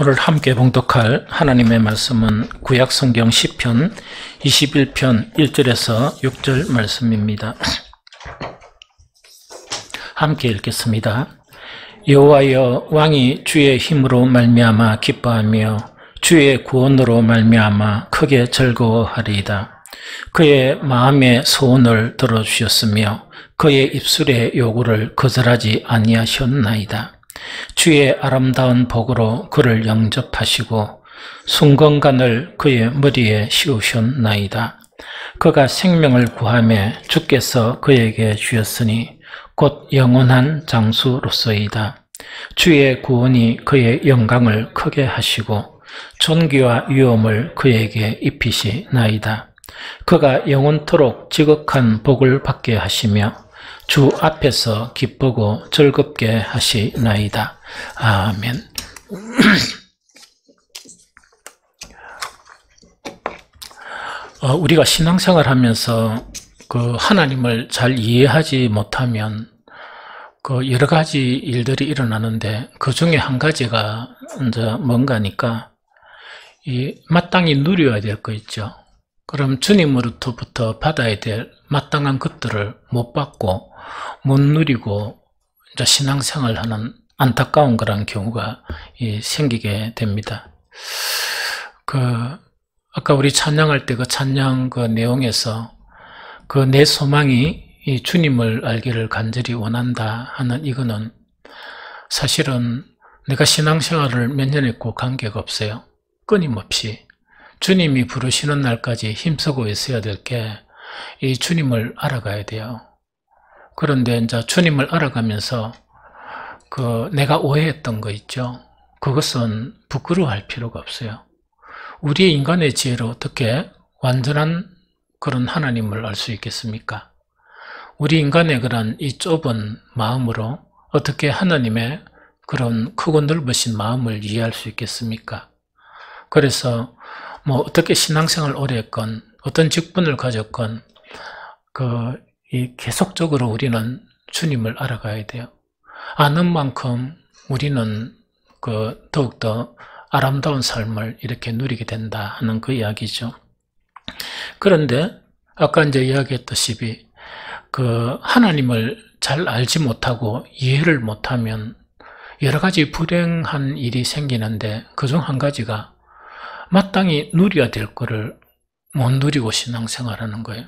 오늘 함께 봉독할 하나님의 말씀은 구약성경 시편 21편 1절에서 6절 말씀입니다. 함께 읽겠습니다. 여호와여, 왕이 주의 힘으로 말미암아 기뻐하며 주의 구원으로 말미암아 크게 즐거워하리이다. 그의 마음의 소원을 들어주셨으며 그의 입술의 요구를 거절하지 아니하셨나이다. 주의 아름다운 복으로 그를 영접하시고 순건간을 그의 머리에 씌우셨나이다. 그가 생명을 구하매 주께서 그에게 주셨으니 곧 영원한 장수로서이다. 주의 구원이 그의 영광을 크게 하시고 존귀와 위엄을 그에게 입히시나이다. 그가 영원토록 지극한 복을 받게 하시며 주 앞에서 기쁘고 즐겁게 하시나이다. 아멘. 우리가 신앙생활 하면서 하나님을 잘 이해하지 못하면 여러 가지 일들이 일어나는데 그 중에 한 가지가 이제 뭔가니까 마땅히 누려야 될 거 있죠. 그럼 주님으로부터 받아야 될 마땅한 것들을 못 받고 못 누리고 이제 신앙생활하는 안타까운 그런 경우가 생기게 됩니다. 아까 우리 찬양할 때 그 찬양 그 내용에서 내 소망이 이 주님을 알기를 간절히 원한다 하는 이거는 사실은 내가 신앙생활을 몇 년 했고 관계가 없어요. 끊임없이 주님이 부르시는 날까지 힘쓰고 있어야 될 게 이 주님을 알아가야 돼요. 그런데 이제 주님을 알아가면서 내가 오해했던 거 있죠. 그것은 부끄러워할 필요가 없어요. 우리 인간의 지혜로 어떻게 완전한 그런 하나님을 알 수 있겠습니까? 우리 인간의 그런 이 좁은 마음으로 어떻게 하나님의 그런 크고 넓으신 마음을 이해할 수 있겠습니까? 그래서 어떻게 신앙생활을 오래 했건 어떤 직분을 가졌건 계속적으로 우리는 주님을 알아가야 돼요. 아는 만큼 우리는 더욱더 아름다운 삶을 이렇게 누리게 된다 하는 그 이야기죠. 그런데 아까 이제 이야기했다시피 하나님을 잘 알지 못하고 이해를 못하면 여러 가지 불행한 일이 생기는데 그중 한 가지가 마땅히 누려야 될 거를 못 누리고 신앙생활하는 거예요.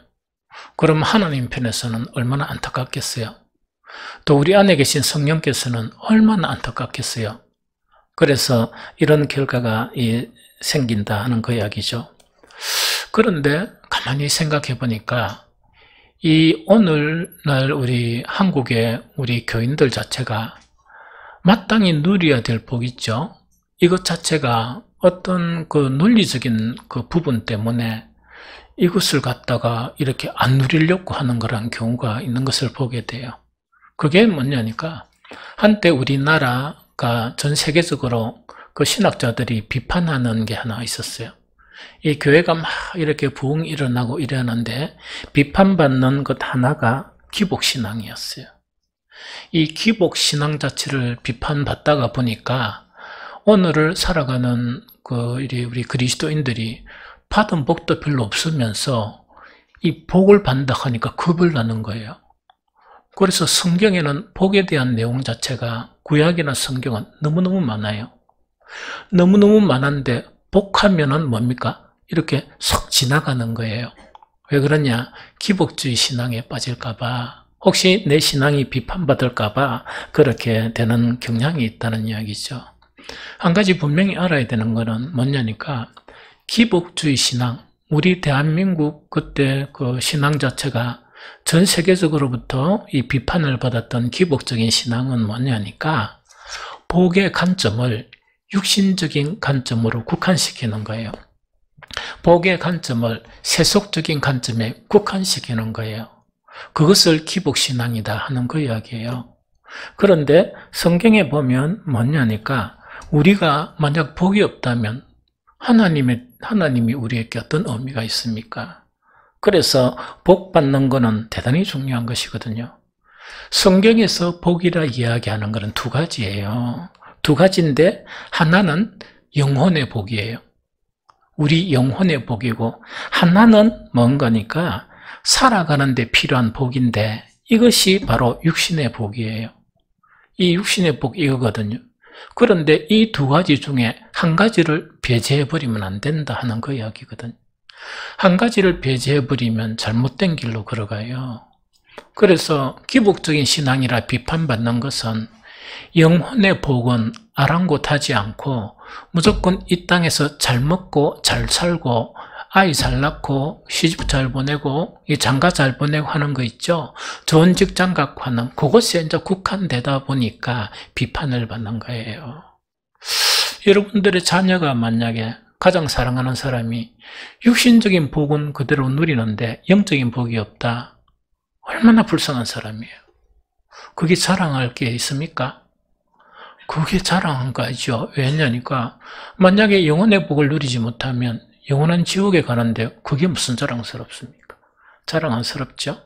그럼 하나님 편에서는 얼마나 안타깝겠어요? 또 우리 안에 계신 성령께서는 얼마나 안타깝겠어요? 그래서 이런 결과가 생긴다 하는 그 이야기죠. 그런데 가만히 생각해 보니까 오늘날 우리 한국의 우리 교인들 자체가 마땅히 누려야 될 복 있죠. 이것 자체가 어떤 논리적인 부분 때문에 이것을 갖다가 이렇게 안 누리려고 하는 그런 경우가 있는 것을 보게 돼요. 그게 뭐냐니까 한때 우리나라가 전 세계적으로 신학자들이 비판하는 게 하나 있었어요. 이 교회가 막 이렇게 부흥이 일어나고 이러는데 비판받는 것 하나가 기복신앙이었어요. 이 기복신앙 자체를 비판받다가 보니까 오늘을 살아가는 우리 그리스도인들이 받은 복도 별로 없으면서 이 복을 받는다 하니까 겁을 나는 거예요. 그래서 성경에는 복에 대한 내용 자체가 구약이나 성경은 너무너무 많아요. 너무너무 많은데 복하면은 뭡니까? 이렇게 쏙 지나가는 거예요. 왜 그러냐? 기복주의 신앙에 빠질까봐, 혹시 내 신앙이 비판받을까봐 그렇게 되는 경향이 있다는 이야기죠. 한 가지 분명히 알아야 되는 거는 뭐냐니까 기복주의 신앙, 우리 대한민국 그때 신앙 자체가 전 세계적으로부터 이 비판을 받았던 기복적인 신앙은 뭐냐니까 복의 관점을 육신적인 관점으로 국한시키는 거예요. 복의 관점을 세속적인 관점에 국한시키는 거예요. 그것을 기복신앙이다 하는 그 이야기예요. 그런데 성경에 보면 뭐냐니까 우리가 만약 복이 없다면 하나님이 우리에게 어떤 의미가 있습니까? 그래서 복 받는 것은 대단히 중요한 것이거든요. 성경에서 복이라 이야기하는 것은 두 가지예요. 두 가지인데 하나는 영혼의 복이에요. 우리 영혼의 복이고, 하나는 뭔가니까 살아가는 데 필요한 복인데, 이것이 바로 육신의 복이에요. 이 육신의 복 이거거든요. 그런데 이 두 가지 중에 한 가지를 배제해버리면 안 된다 하는 그 이야기거든요. 한 가지를 배제해버리면 잘못된 길로 걸어가요. 그래서 기복적인 신앙이라 비판받는 것은 영혼의 복은 아랑곳하지 않고 무조건 이 땅에서 잘 먹고 잘 살고 아이 잘 낳고 시집 잘 보내고 장가 잘 보내고 하는 거 있죠. 좋은 직장 갖고 하는 그것에 이제 국한되다 보니까 비판을 받는 거예요. 여러분들의 자녀가 만약에 가장 사랑하는 사람이 육신적인 복은 그대로 누리는데 영적인 복이 없다. 얼마나 불쌍한 사람이에요. 그게 자랑할 게 있습니까? 그게 자랑한 거죠. 왜냐니까 만약에 영혼의 복을 누리지 못하면 영원한 지옥에 가는데 그게 무슨 자랑스럽습니까? 자랑스럽죠?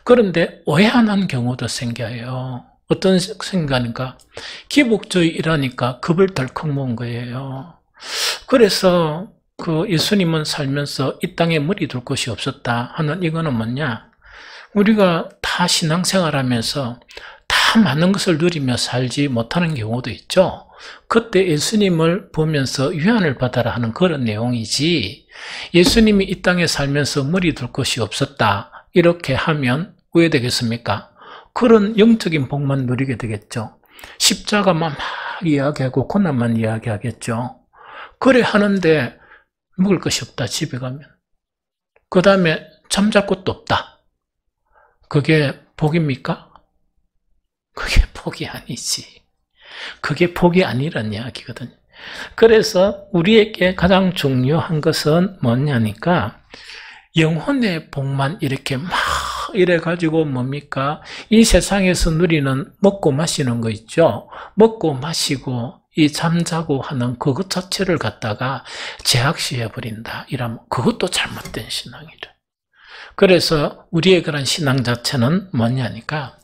그런데 오해하는 경우도 생겨요. 어떤 생각하니까 기복주의라니까 겁을 덜컥 먹은 거예요. 그래서 그 예수님은 살면서 이 땅에 머리 둘 곳이 없었다 하는 이거는 뭐냐? 우리가 다 신앙생활하면서 다 많은 것을 누리며 살지 못하는 경우도 있죠. 그때 예수님을 보면서 위안을 받아라 하는 그런 내용이지, 예수님이 이 땅에 살면서 머리 둘 곳이 없었다 이렇게 하면 왜 되겠습니까? 그런 영적인 복만 누리게 되겠죠. 십자가만 막 이야기하고 고난만 이야기하겠죠. 그래 하는데 먹을 것이 없다, 집에 가면. 그 다음에 잠잘 곳도 없다. 그게 복입니까? 그게 복이 아니지. 그게 복이 아니란 이야기거든요. 그래서 우리에게 가장 중요한 것은 뭐냐니까 영혼의 복만 이렇게 막 이래가지고 뭡니까? 이 세상에서 누리는 먹고 마시는 거 있죠? 먹고 마시고 이 잠자고 하는 그것 자체를 갖다가 제약시해버린다. 이러면 그것도 잘못된 신앙이래. 그래서 우리의 그런 신앙 자체는 뭐냐니까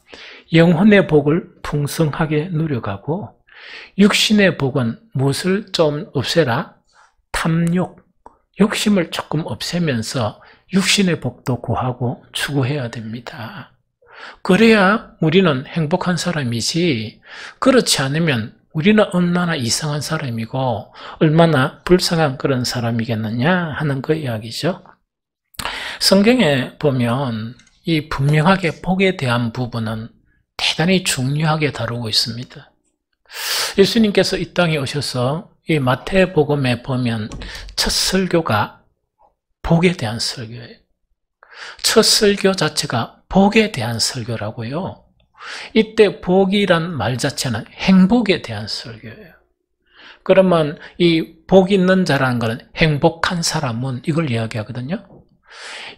영혼의 복을 풍성하게 누려가고 육신의 복은 무엇을 좀 없애라? 탐욕, 욕심을 조금 없애면서 육신의 복도 구하고 추구해야 됩니다. 그래야 우리는 행복한 사람이지, 그렇지 않으면 우리는 얼마나 이상한 사람이고 얼마나 불쌍한 그런 사람이겠느냐 하는 그 이야기죠. 성경에 보면 이 분명하게 복에 대한 부분은 대단히 중요하게 다루고 있습니다. 예수님께서 이 땅에 오셔서 이 마태복음에 보면 첫 설교가 복에 대한 설교예요. 첫 설교 자체가 복에 대한 설교라고요. 이때 복이란 말 자체는 행복에 대한 설교예요. 그러면 이 복 있는 자라는 것은 행복한 사람은 이걸 이야기하거든요.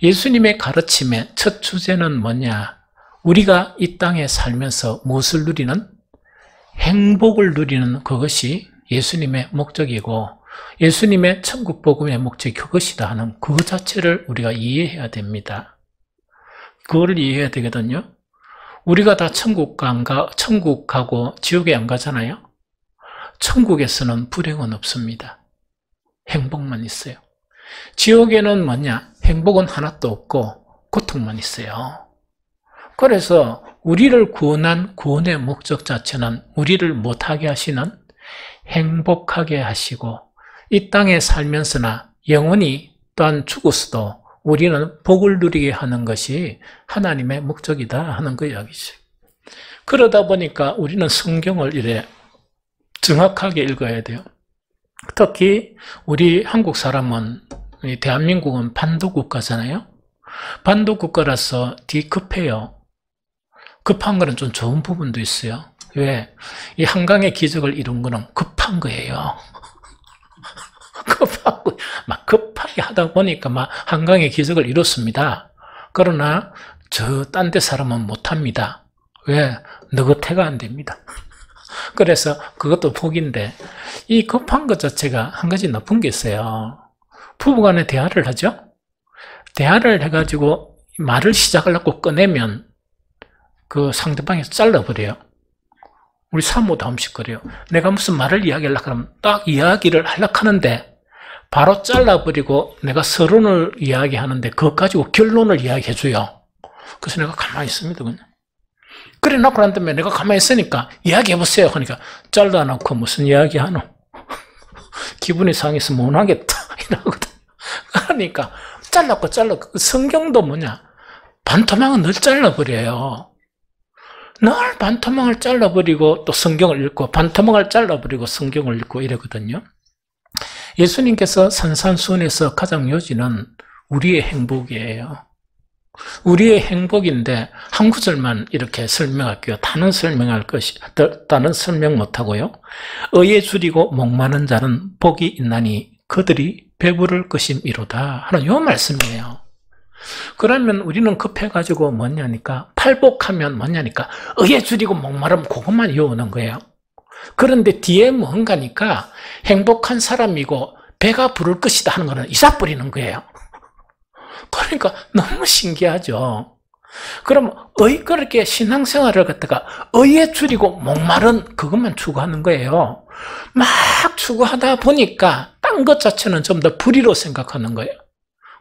예수님의 가르침의 첫 주제는 뭐냐? 우리가 이 땅에 살면서 무엇을 누리는? 행복을 누리는 그것이 예수님의 목적이고 예수님의 천국 복음의 목적이 그것이다 하는 그것 자체를 우리가 이해해야 됩니다. 그거를 이해해야 되거든요. 우리가 다 천국 가고 지옥에 안 가잖아요. 천국에서는 불행은 없습니다. 행복만 있어요. 지옥에는 뭐냐? 행복은 하나도 없고 고통만 있어요. 그래서 우리를 구원한 구원의 목적 자체는 우리를 못하게 하시는 행복하게 하시고 이 땅에 살면서나 영원히 또한 죽었어도 우리는 복을 누리게 하는 것이 하나님의 목적이다 하는 그 이야기죠. 그러다 보니까 우리는 성경을 이래 정확하게 읽어야 돼요. 특히 우리 한국 사람은 대한민국은 반도국가잖아요. 반도국가라서 되게 급해요. 급한 거는 좀 좋은 부분도 있어요. 왜? 이 한강의 기적을 이룬 거는 급한 거예요. 급하고, 막 급하게 하다 보니까 막 한강의 기적을 이뤘습니다. 그러나 저 딴 데 사람은 못합니다. 왜? 느긋해가 안 됩니다. 그래서 그것도 복인데 이 급한 것 자체가 한 가지 나쁜 게 있어요. 부부간에 대화를 하죠. 대화를 해가지고 말을 시작하려고 꺼내면 그 상대방이 잘라버려요. 우리 사모도 한 번씩 그래요. 내가 무슨 말을 이야기하려고 하면 딱 이야기를 하려고 하는데 바로 잘라버리고 내가 서론을 이야기하는데 그것 가지고 결론을 이야기해줘요. 그래서 내가 가만히 있습니다. 그냥. 그래 놓고 난 다음에 내가 가만히 있으니까 이야기해보세요. 그러니까 잘라놓고 무슨 이야기하노? 기분이 상해서 못 하겠다. 이러거든. 그러니까 잘랐고 성경도 뭐냐? 반토막은 늘 잘라버려요. 늘 반토막을 잘라버리고 또 성경을 읽고 반토막을 잘라버리고 성경을 읽고 이러거든요. 예수님께서 산산수훈에서 가장 요지는 우리의 행복이에요. 우리의 행복인데 한 구절만 이렇게 설명할게요. 다는 설명 못하고요. 의에 줄이고 목마른 자는 복이 있나니 그들이 배부를 것임이로다 하는 요 말씀이에요. 그러면 우리는 급해가지고 뭐냐니까 팔복하면 뭐냐니까 의에 줄이고 목마르면 그것만 이어오는 거예요. 그런데 뒤에 뭔가니까 행복한 사람이고 배가 부를 것이다 하는 거는 잊어버리는 거예요. 그러니까 너무 신기하죠. 그럼 그렇게 신앙생활을 갖다가 의에 줄이고 목마른 그것만 추구하는 거예요. 막 추구하다 보니까 딴 것 자체는 좀 더 불의로 생각하는 거예요.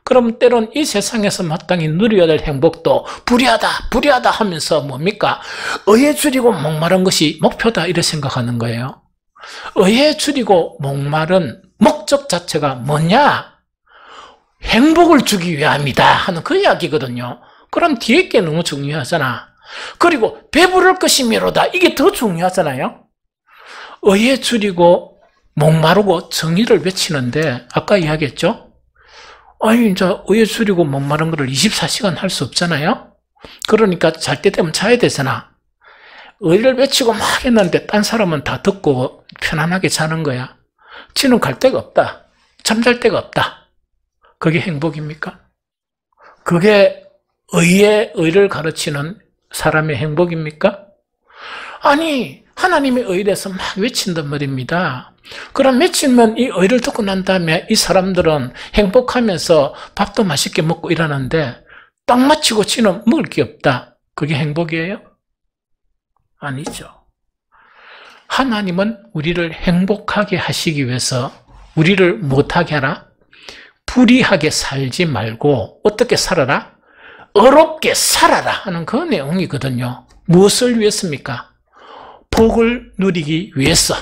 그럼 때론 이 세상에서 마땅히 누려야 될 행복도 불의하다 하면서 뭡니까? 의에 줄이고 목마른 것이 목표다 이렇게 생각하는 거예요. 의에 줄이고 목마른 목적 자체가 뭐냐? 행복을 주기 위함이다 하는 그 이야기거든요. 그럼 뒤에 게 너무 중요하잖아. 그리고 배부를 것이미로다 이게 더 중요하잖아요. 의에 줄이고 목마르고 정의를 외치는데 아까 이야기했죠? 아니 이제 의에 줄이고 목마른 거를 24시간 할 수 없잖아요. 그러니까 잘 때 되면 자야 되잖아. 의를 외치고 막 했는데 딴 사람은 다 듣고 편안하게 자는 거야. 지는 갈 데가 없다. 잠잘 데가 없다. 그게 행복입니까? 그게 의를 가르치는 사람의 행복입니까? 아니 하나님의 의에 대해서 막 외친단 말입니다. 그럼 외치면 이 의를 듣고 난 다음에 이 사람들은 행복하면서 밥도 맛있게 먹고 이러는데 딱 마치고 지는 먹을 게 없다. 그게 행복이에요? 아니죠. 하나님은 우리를 행복하게 하시기 위해서 우리를 못하게 하라? 불의하게 살지 말고 어떻게 살아라? 어렵게 살아라 하는 그 내용이거든요. 무엇을 위해서입니까? 복을 누리기 위해서.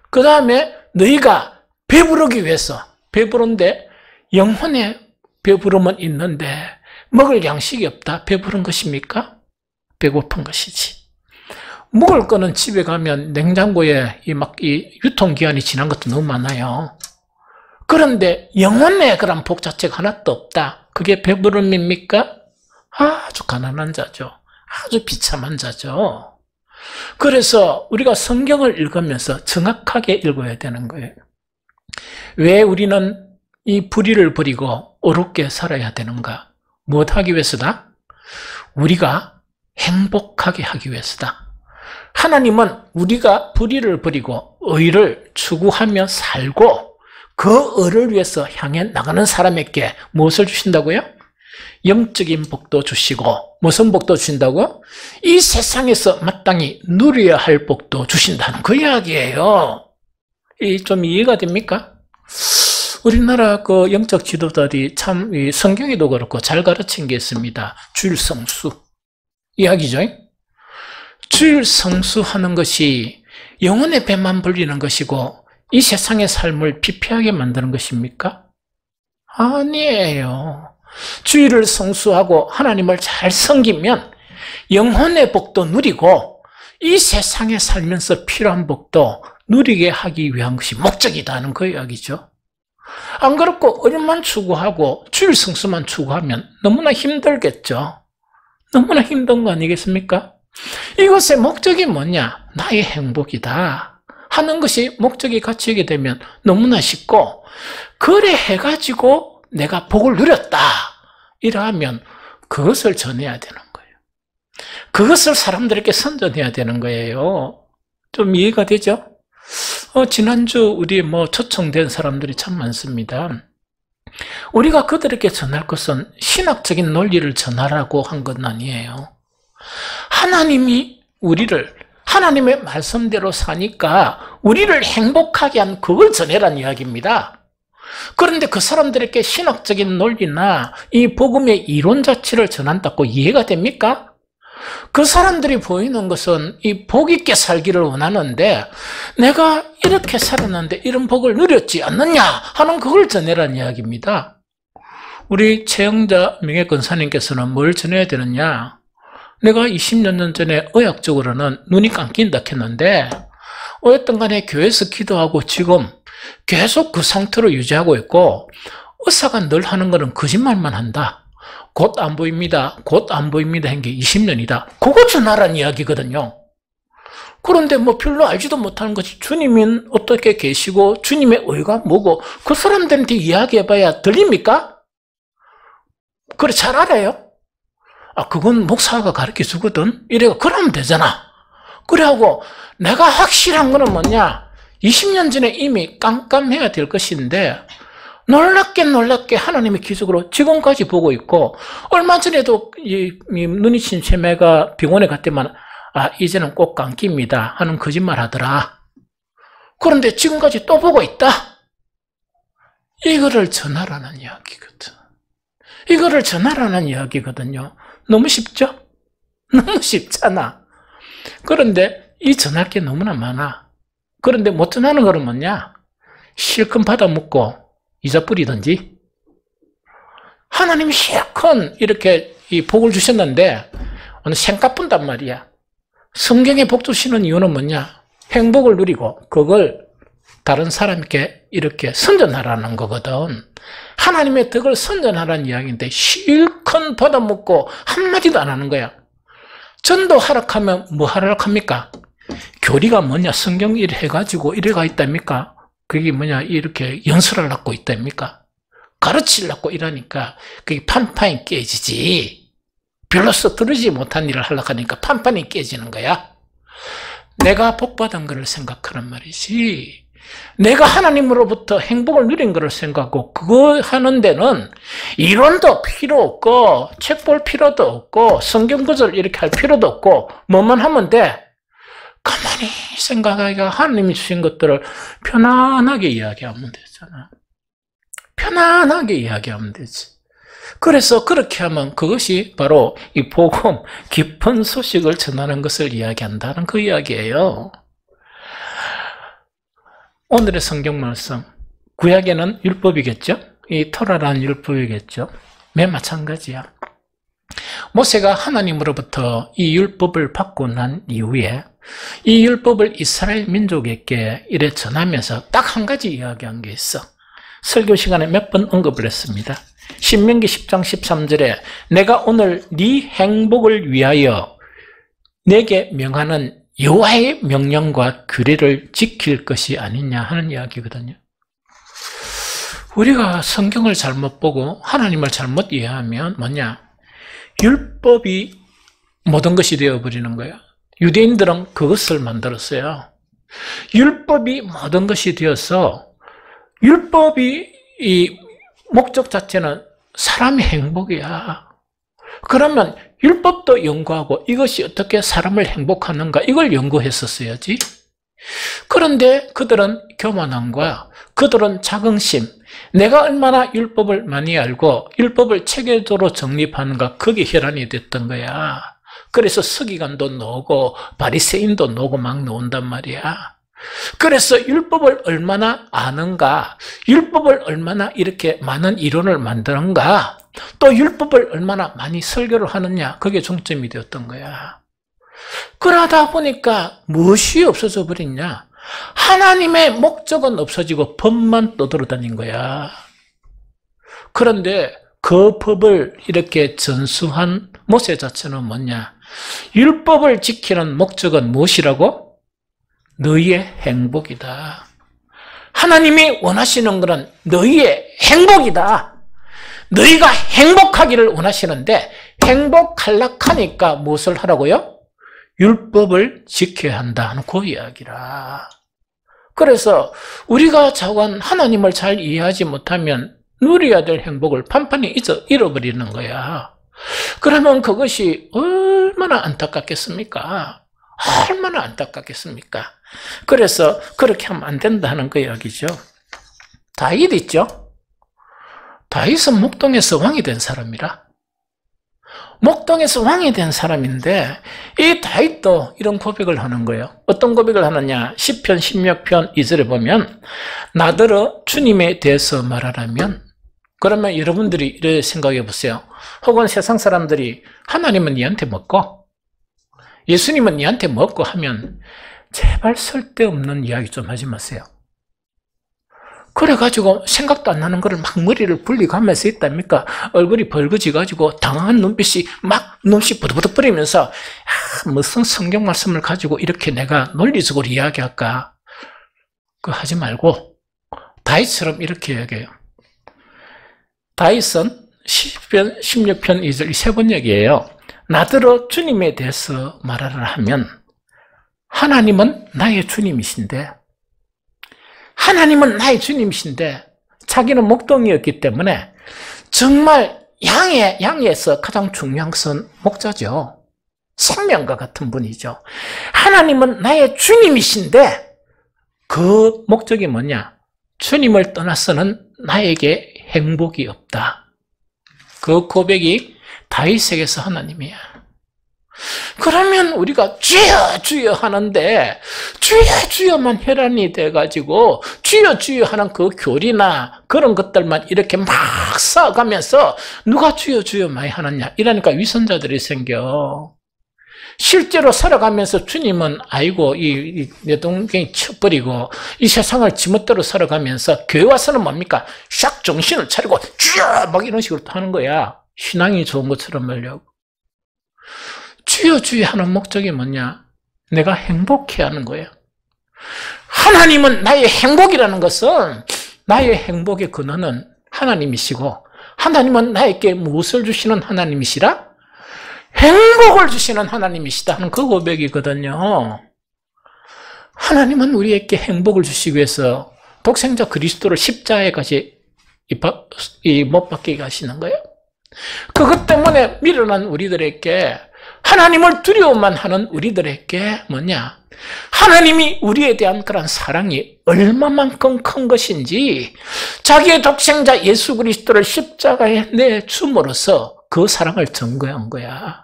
그 다음에 너희가 배부르기 위해서. 배부른데 영혼의 배부름은 있는데 먹을 양식이 없다. 배부른 것입니까? 배고픈 것이지. 먹을 거는 집에 가면 냉장고에 이 유통기한이 지난 것도 너무 많아요. 그런데 영혼의 그런 복 자체가 하나도 없다. 그게 배부름입니까? 아주 가난한 자죠. 아주 비참한 자죠. 그래서 우리가 성경을 읽으면서 정확하게 읽어야 되는 거예요. 왜 우리는 이 불의를 버리고 어렵게 살아야 되는가? 무엇하기 위해서다? 우리가 행복하게 하기 위해서다. 하나님은 우리가 불의를 버리고 의를 추구하며 살고 그 의를 위해서 향해 나가는 사람에게 무엇을 주신다고요? 영적인 복도 주시고 무슨 복도 주신다고? 이 세상에서 마땅히 누려야 할 복도 주신다는 그 이야기예요. 좀 이해가 됩니까? 우리나라 그 영적 지도자들이 참 성경에도 그렇고 잘 가르친 게 있습니다. 주일성수 이야기죠. 주일성수하는 것이 영혼의 배만 불리는 것이고 이 세상의 삶을 피폐하게 만드는 것입니까? 아니에요. 주일을 성수하고 하나님을 잘 섬기면 영혼의 복도 누리고 이 세상에 살면서 필요한 복도 누리게 하기 위한 것이 목적이다는 그 이야기죠. 안 그렇고 의만 추구하고 주일 성수만 추구하면 너무나 힘들겠죠. 너무나 힘든 거 아니겠습니까? 이것의 목적이 뭐냐? 나의 행복이다 하는 것이 목적이 갖추게 되면 너무나 쉽고 그래 해가지고 내가 복을 누렸다 이러하면 그것을 전해야 되는 거예요. 그것을 사람들에게 선전해야 되는 거예요. 좀 이해가 되죠? 지난주 우리 초청된 사람들이 참 많습니다. 우리가 그들에게 전할 것은 신학적인 논리를 전하라고 한 건 아니에요. 하나님이 우리를 하나님의 말씀대로 사니까 우리를 행복하게 한 그걸 전해란 이야기입니다. 그런데 그 사람들에게 신학적인 논리나 이 복음의 이론 자체를 전한다고 이해가 됩니까? 그 사람들이 보이는 것은 이 복 있게 살기를 원하는데 내가 이렇게 살았는데 이런 복을 누렸지 않느냐 하는 그걸 전해란 이야기입니다. 우리 최영자 명예권사님께서는 뭘 전해야 되느냐? 내가 20몇 년 전에 의학적으로는 눈이 감긴다 했는데 어쨌든 간에 교회에서 기도하고 지금 계속 그 상태로 유지하고 있고 의사가 늘 하는 거는 거짓말만 한다. 곧 안 보입니다. 곧 안 보입니다. 한 게 20년이다. 그거 전하라는 이야기거든요. 그런데 뭐 별로 알지도 못하는 것이 주님은 어떻게 계시고 주님의 의가 뭐고 그 사람들한테 이야기해봐야 들립니까? 그래 잘 알아요? 아 그건 목사가 가르쳐 주거든. 이래가 그러면 되잖아. 그래 하고 내가 확실한 거는 뭐냐? 20년 전에 이미 깜깜해야 될 것인데 놀랍게 하나님의 기적으로 지금까지 보고 있고 얼마 전에도 눈이 침체매가 병원에 갔더만 이제는 꼭 감깁니다 하는 거짓말 하더라. 그런데 지금까지 또 보고 있다. 이거를 전하라는 이야기거든. 이거를 전하라는 이야기거든요. 너무 쉽죠? 너무 쉽잖아. 그런데 이 전할 게 너무나 많아. 그런데 못 전하는 거는 뭐냐? 실컷 받아먹고 이자 뿌리든지. 하나님이 실컷 이렇게 이 복을 주셨는데 오늘 생각 분단 말이야. 성경에 복 주시는 이유는 뭐냐? 행복을 누리고 그걸 다른 사람에게 이렇게 선전하라는 거거든. 하나님의 덕을 선전하라는 이야기인데 실컷 받아먹고 한마디도 안 하는 거야. 전도 하락하면 뭐 하락합니까? 교리가 뭐냐? 성경 일 해가지고 이래가 있답니까? 그게 뭐냐? 이렇게 연설하려고 있답니까? 가르치려고 이러니까 그게 판판이 깨지지. 별로서 들으지 못한 일을 하려고 하니까 판판이 깨지는 거야. 내가 복받은 것을 생각하란 말이지. 내가 하나님으로부터 행복을 누린 것을 생각하고 그거 하는 데는 이론도 필요 없고 책 볼 필요도 없고 성경 구절 이렇게 할 필요도 없고 뭐만 하면 돼. 가만히 생각하기가 하나님이 주신 것들을 편안하게 이야기하면 되잖아. 편안하게 이야기하면 되지. 그래서 그렇게 하면 그것이 바로 이 복음, 깊은 소식을 전하는 것을 이야기한다는 그 이야기예요. 오늘의 성경 말씀, 구약에는 율법이겠죠? 이 토라라는 율법이겠죠? 맨 마찬가지야. 모세가 하나님으로부터 이 율법을 받고 난 이후에 이 율법을 이스라엘 민족에게 이래 전하면서 딱 한 가지 이야기한 게 있어. 설교 시간에 몇 번 언급을 했습니다. 신명기 10장 13절에 내가 오늘 네 행복을 위하여 내게 명하는 여호와의 명령과 규례를 지킬 것이 아니냐 하는 이야기거든요. 우리가 성경을 잘못 보고 하나님을 잘못 이해하면 뭐냐? 율법이 모든 것이 되어버리는 거야. 유대인들은 그것을 만들었어요. 율법이 모든 것이 되어서 율법이 이 목적 자체는 사람의 행복이야. 그러면 율법도 연구하고 이것이 어떻게 사람을 행복하는가 이걸 연구했었어야지. 그런데 그들은 교만함과 그들은 자긍심, 내가 얼마나 율법을 많이 알고 율법을 체계적으로 정립하는가 그게 혈안이 됐던 거야. 그래서 서기관도 나오고 바리새인도 나오고 막 나온단 말이야. 그래서 율법을 얼마나 아는가, 율법을 얼마나 이렇게 많은 이론을 만드는가, 또 율법을 얼마나 많이 설교를 하느냐, 그게 중점이 되었던 거야. 그러다 보니까 무엇이 없어져 버렸냐? 하나님의 목적은 없어지고 법만 떠돌아다닌 거야. 그런데 그 법을 이렇게 전수한 모세 자체는 뭐냐? 율법을 지키는 목적은 무엇이라고? 너희의 행복이다. 하나님이 원하시는 것은 너희의 행복이다. 너희가 행복하기를 원하시는데 행복하려고 하니까 무엇을 하라고요? 율법을 지켜야 한다 하는 그 이야기라. 그래서 우리가 자관 하나님을 잘 이해하지 못하면 누려야 될 행복을 판판히 잃어버리는 거야. 그러면 그것이 얼마나 안타깝겠습니까? 얼마나 안타깝겠습니까? 그래서 그렇게 하면 안 된다는 그 이야기죠. 다윗 있죠? 다윗은 목동에서 왕이 된 사람이라. 목동에서 왕이 된 사람인데 이 다윗도 이런 고백을 하는 거예요. 어떤 고백을 하느냐? 시편 16편 2절에 보면 나더러 주님에 대해서 말하라면, 그러면 여러분들이 이렇게 생각해 보세요. 혹은 세상 사람들이 하나님은 니한테 먹고 예수님은 니한테 먹고 하면 제발 쓸데없는 이야기 좀 하지 마세요. 그래가지고 생각도 안 나는 거를 막 머리를 굴리고 하면서 있답니까? 얼굴이 벌거지가지고 당황한 눈빛이 막 눈빛이 부득부득거리면서 무슨 성경 말씀을 가지고 이렇게 내가 논리적으로 이야기할까? 그거 하지 말고 다윗처럼 이렇게 이야기해요. 다윗은 시편 16편 2절 이 세 번역이에요. 나더러 주님에 대해서 말하라 하면 하나님은 나의 주님이신데, 하나님은 나의 주님이신데 자기는 목동이었기 때문에 정말 양에서 가장 중요한 것은 목자죠. 생명과 같은 분이죠. 하나님은 나의 주님이신데 그 목적이 뭐냐? 주님을 떠나서는 나에게 행복이 없다. 그 고백이 다윗에게서 하나님이야. 그러면 우리가 주여 주여 하는데 주여 주여만 혈안이 돼가지고 주여 주여 하는 그 교리나 그런 것들만 이렇게 막 쌓아가면서 누가 주여 주여 많이 하느냐 이러니까 위선자들이 생겨. 실제로 살아가면서 주님은 아이고 내 동생이 쳐버리고 이 세상을 지멋대로 살아가면서 교회 와서는 뭡니까? 샥 정신을 차리고 주여 막 이런 식으로 하는 거야. 신앙이 좋은 것처럼 하려고. 주여 주여 하는 목적이 뭐냐? 내가 행복해 하는 거예요. 하나님은 나의 행복이라는 것은 나의 행복의 근원은 하나님이시고 하나님은 나에게 무엇을 주시는 하나님이시라? 행복을 주시는 하나님이시다 하는 그 고백이거든요. 하나님은 우리에게 행복을 주시기 위해서 독생자 그리스도를 십자가에까지 못 박히게 하시는 거예요. 그것 때문에 미련한 우리들에게, 하나님을 두려워만 하는 우리들에게 뭐냐? 하나님이 우리에 대한 그런 사랑이 얼마만큼 큰 것인지 자기의 독생자 예수 그리스도를 십자가에 내줌으로써 그 사랑을 증거한 거야.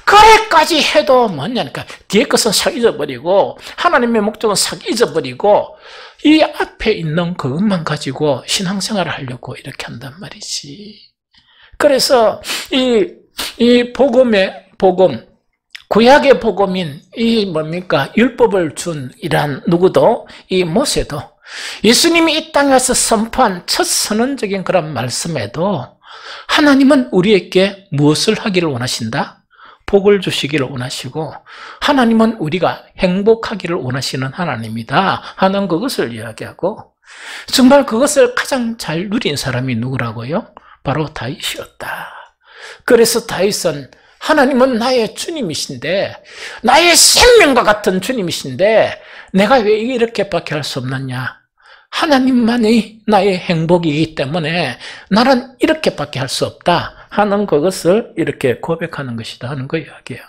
그래까지 해도 뭐냐니까 뒤에 것은 싹 잊어버리고 하나님의 목적은 싹 잊어버리고 이 앞에 있는 그것만 가지고 신앙생활을 하려고 이렇게 한단 말이지. 그래서 이 복음의 복음, 구약의 복음인 이 뭡니까? 율법을 준 이란 누구도, 이 모세도 예수님이 이 땅에 와서 선포한 첫 선언적인 그런 말씀에도 하나님은 우리에게 무엇을 하기를 원하신다? 복을 주시기를 원하시고 하나님은 우리가 행복하기를 원하시는 하나님이다 하는 그것을 이야기하고, 정말 그것을 가장 잘 누린 사람이 누구라고요? 바로 다윗이었다. 그래서 다윗은 하나님은 나의 주님이신데, 나의 생명과 같은 주님이신데 내가 왜 이렇게밖에 할 수 없느냐? 하나님만이 나의 행복이기 때문에 나는 이렇게밖에 할 수 없다 하는 그것을 이렇게 고백하는 것이다 하는 거 이야기예요.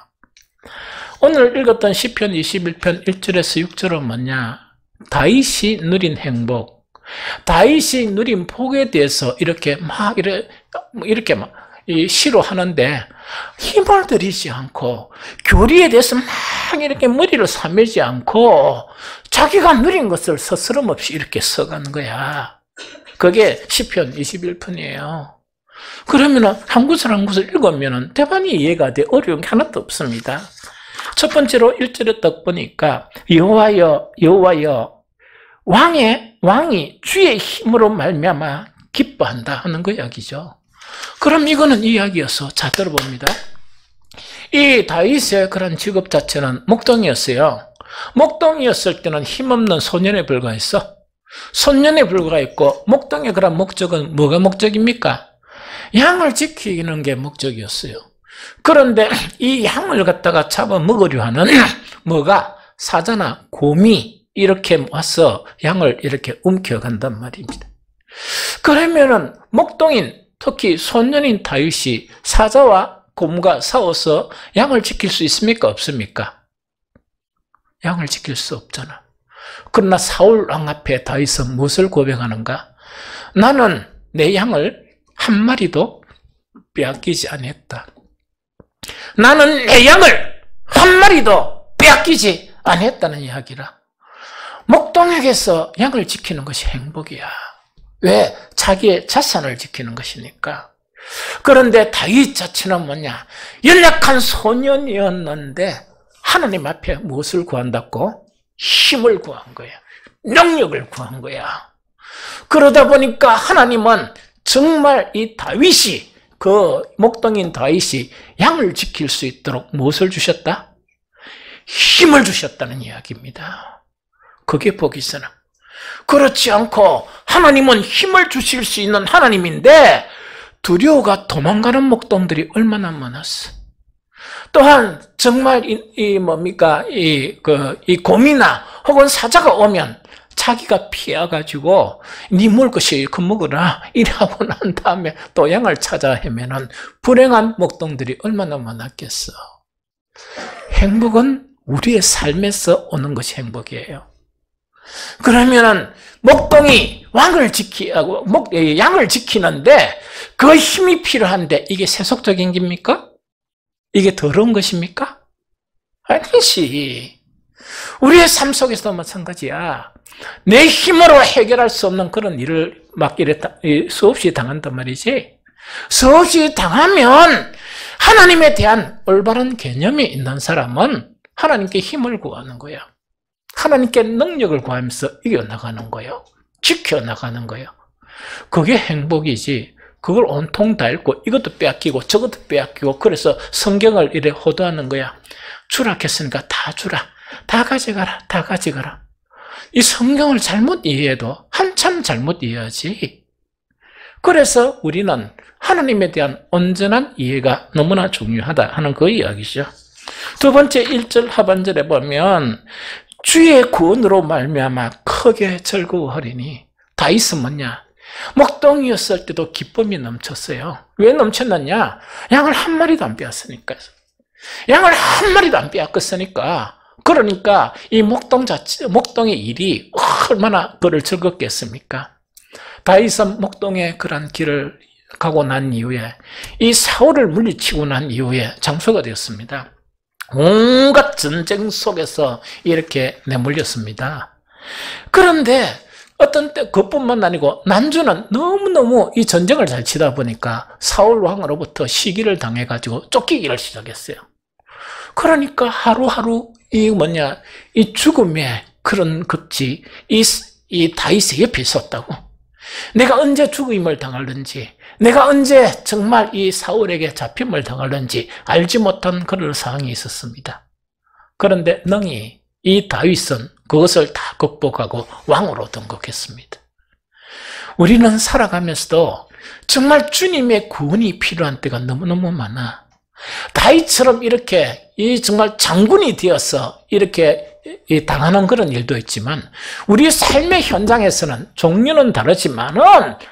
오늘 읽었던 시편 21편 1절에서 6절은 뭐냐? 다윗이 누린 행복, 다윗이 누린 복에 대해서 이렇게 막 시로하는데 힘을 들이지 않고 교리에 대해서 막 이렇게 머리를 사매지 않고 자기가 누린 것을 스스럼 없이 이렇게 써가는 거야. 그게 시편 21편이에요. 그러면 한 구절 한 구절 읽으면 대단히 이해가 돼. 어려운 게 하나도 없습니다. 첫 번째로 1절에 딱 보니까 여호와여 여호와여 왕이 주의 힘으로 말미암아 기뻐한다 하는 그 이야기죠. 그럼 이거는 이야기여서 자 들어봅니다. 이 다윗의 그런 직업 자체는 목동이었어요. 목동이었을 때는 힘없는 소년에 불과했어. 소년에 불과했고 목동의 그런 목적은 뭐가 목적입니까? 양을 지키는 게 목적이었어요. 그런데 이 양을 갖다가 잡아먹으려 하는 뭐가 사자나 곰이 이렇게 와서 양을 이렇게 움켜간단 말입니다. 그러면은 목동인 특히 소년인 다윗이 사자와 곰과 싸워서 양을 지킬 수 있습니까? 없습니까? 양을 지킬 수 없잖아. 그러나 사울 왕 앞에 다윗은 무엇을 고백하는가? 나는 내 양을 한 마리도 빼앗기지 않았다. 나는 내 양을 한 마리도 빼앗기지 않았다는 이야기라. 목동에게서 양을 지키는 것이 행복이야. 왜? 자기의 자산을 지키는 것이니까. 그런데 다윗 자체는 뭐냐? 연약한 소년이었는데 하나님 앞에 무엇을 구한다고? 힘을 구한 거야. 능력을 구한 거야. 그러다 보니까 하나님은 정말 이 다윗이, 그 목동인 다윗이 양을 지킬 수 있도록 무엇을 주셨다? 힘을 주셨다는 이야기입니다. 그게 복이잖아. 그렇지 않고 하나님은 힘을 주실 수 있는 하나님인데 두려워가 도망가는 목동들이 얼마나 많았어. 또한 정말 이 곰이나 혹은 사자가 오면 자기가 피해가지고 네 먹을 거 실컷 먹으라 이러고 난 다음에 또 양을 찾아 헤매는 불행한 목동들이 얼마나 많았겠어. 행복은 우리의 삶에서 오는 것이 행복이에요. 그러면은 목동이 양을 지키는데 그 힘이 필요한데 이게 세속적인 겁니까? 이게 더러운 것입니까? 아니지. 우리의 삶 속에서도 마찬가지야. 내 힘으로 해결할 수 없는 그런 일을 막 수없이 당한단 말이지. 수없이 당하면 하나님에 대한 올바른 개념이 있는 사람은 하나님께 힘을 구하는 거야. 하나님께 능력을 구하면서 이겨나가는 거예요. 지켜나가는 거예요. 그게 행복이지. 그걸 온통 다 읽고 이것도 빼앗기고 저것도 빼앗기고 그래서 성경을 이래 호도하는 거야. 주라 했으니까 다 주라. 다 가져가라. 다 가져가라. 이 성경을 잘못 이해해도 한참 잘못 이해하지. 그래서 우리는 하나님에 대한 온전한 이해가 너무나 중요하다 하는 그 이야기죠. 두 번째 1절 하반절에 보면 주의 구원으로 말미암아 크게 즐거워하리니. 다윗은 뭐냐? 목동이었을 때도 기쁨이 넘쳤어요. 왜 넘쳤느냐? 양을 한 마리도 안 빼앗으니까. 양을 한 마리도 안 빼앗겼으니까. 그러니까 이 목동의 일이 얼마나 그를 즐겁게 했습니까? 다윗은 목동의 그런 길을 가고 난 이후에 이 사울을 물리치고 난 이후에 장수가 되었습니다. 온갖 전쟁 속에서 이렇게 내몰렸습니다. 그런데 어떤 때 그뿐만 아니고 난주는 너무너무 이 전쟁을 잘 치다 보니까 사울 왕으로부터 시기를 당해가지고 쫓기기를 시작했어요. 그러니까 하루하루 이 죽음의 그런 것이 이 다윗의 옆에 있었다고. 내가 언제 죽임을 당할는지, 내가 언제 정말 이 사울에게 잡힘을 당할는지 알지 못한 그런 상황이 있었습니다. 그런데 능히 이 다윗은 그것을 다 극복하고 왕으로 등극했습니다. 우리는 살아가면서도 정말 주님의 구원이 필요한 때가 너무너무 많아. 다윗처럼 이렇게 정말 장군이 되어서 이렇게 당하는 그런 일도 있지만 우리 삶의 현장에서는 종류는 다르지만은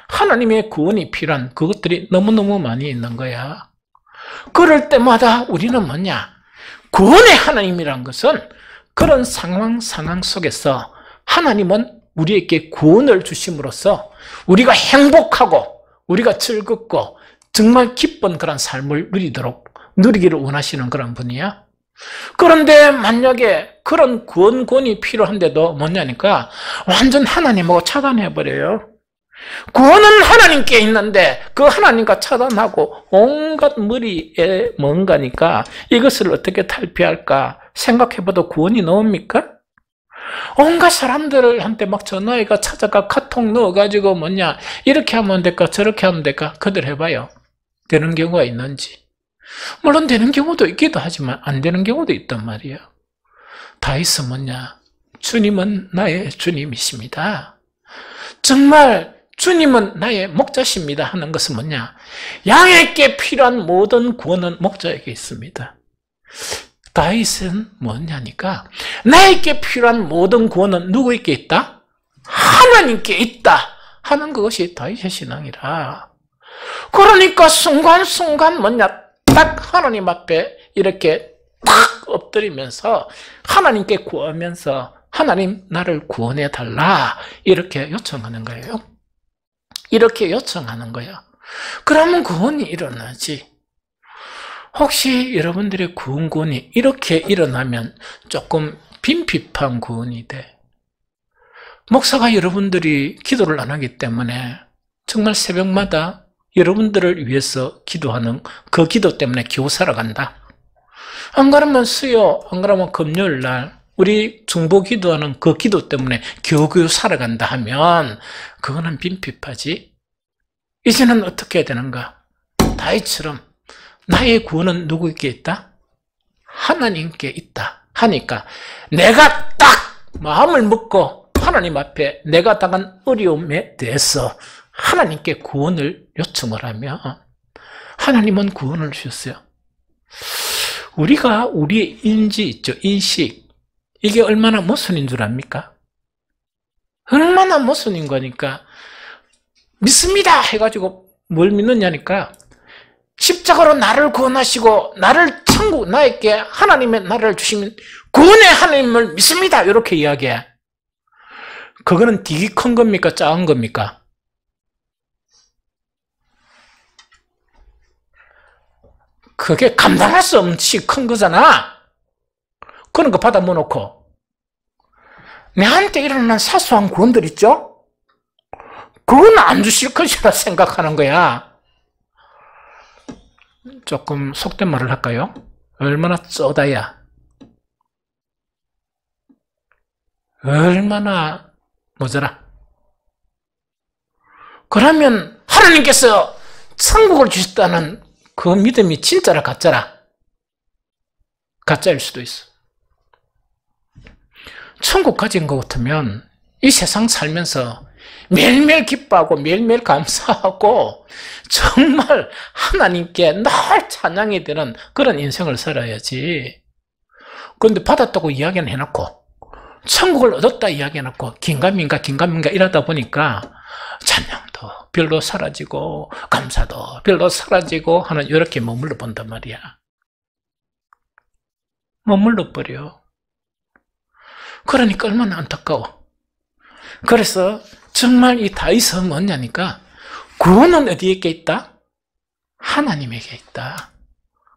하나님의 구원이 필요한 그것들이 너무너무 많이 있는 거야. 그럴 때마다 우리는 뭐냐? 구원의 하나님이란 것은 그런 상황 속에서 하나님은 우리에게 구원을 주심으로써 우리가 행복하고 우리가 즐겁고 정말 기쁜 그런 삶을 누리기를 원하시는 그런 분이야. 그런데 만약에 그런 구원이 필요한데도 뭐냐니까 완전 하나님하고 차단해버려요. 구원은 하나님께 있는데 그 하나님과 차단하고 온갖 머리에 뭔가니까 이것을 어떻게 탈피할까 생각해봐도 구원이 나옵니까? 온갖 사람들한테 막 전화해가 찾아가 카톡 넣어가지고 이렇게 하면 될까 저렇게 하면 될까 그들 해봐요. 되는 경우가 있는지. 물론 되는 경우도 있기도 하지만 안 되는 경우도 있단 말이에요. 다윗은 주님은 나의 주님이십니다. 정말 주님은 나의 목자십니다 하는 것은 양에게 필요한 모든 구원은 목자에게 있습니다. 다윗은 뭐냐니까 나에게 필요한 모든 구원은 누구에게 있다? 하나님께 있다 하는 것이 다윗의 신앙이라. 그러니까 순간순간 딱 하나님 앞에 이렇게 탁 엎드리면서 하나님께 구하면서 하나님 나를 구원해 달라 이렇게 요청하는 거예요. 이렇게 요청하는 거야. 그러면 구원이 일어나지. 혹시 여러분들의 구원이 이렇게 일어나면 조금 빈핍한 구원이 돼. 목사가 여러분들이 기도를 안 하기 때문에 정말 새벽마다 여러분들을 위해서 기도하는 그 기도 때문에 겨우 살아간다. 안 그러면 수요, 안 그러면 금요일 날 우리 중보 기도하는 그 기도 때문에 겨우겨우 살아간다 하면 그거는 빈핍하지. 이제는 어떻게 해야 되는가? 다윗처럼 나의 구원은 누구에게 있다? 하나님께 있다 하니까 내가 딱 마음을 먹고 하나님 앞에 내가 당한 어려움에 대해서 하나님께 구원을 요청을 하면 하나님은 구원을 주셨어요. 우리가 우리의 인지 있죠. 인식. 이게 얼마나 모순인 줄 압니까? 얼마나 모순인 거니까 믿습니다 해가지고 뭘 믿느냐니까 십자가로 나를 구원하시고 나를 천국 나에게 하나님의 나라를 주시면 구원의 하나님을 믿습니다 이렇게 이야기해. 그거는 되게 큰 겁니까? 작은 겁니까? 그게 감당할 수 없이 큰 거잖아. 그런 거 받아 모아놓고 내한테 일어나는 사소한 구원들 있죠? 그건 안 주실 것이라 생각하는 거야. 조금 속된 말을 할까요? 얼마나 쩌다야. 얼마나 모자라. 그러면 하나님께서 천국을 주셨다는 그 믿음이 진짜라 가짜라? 가짜일 수도 있어. 천국 가진 것 같으면 이 세상 살면서 매일매일 기뻐하고 매일매일 감사하고 정말 하나님께 늘 찬양이 되는 그런 인생을 살아야지. 그런데 받았다고 이야기는 해놓고 천국을 얻었다 이야기해놓고 긴가민가 이러다 보니까 찬양도 별로 사라지고 감사도 별로 사라지고 하는 이렇게 머물러 본단 말이야. 머물러 버려. 그러니까 얼마나 안타까워. 그래서 정말 이 다윗은 뭐냐니까 구원은 어디에게 있다? 하나님에게 있다.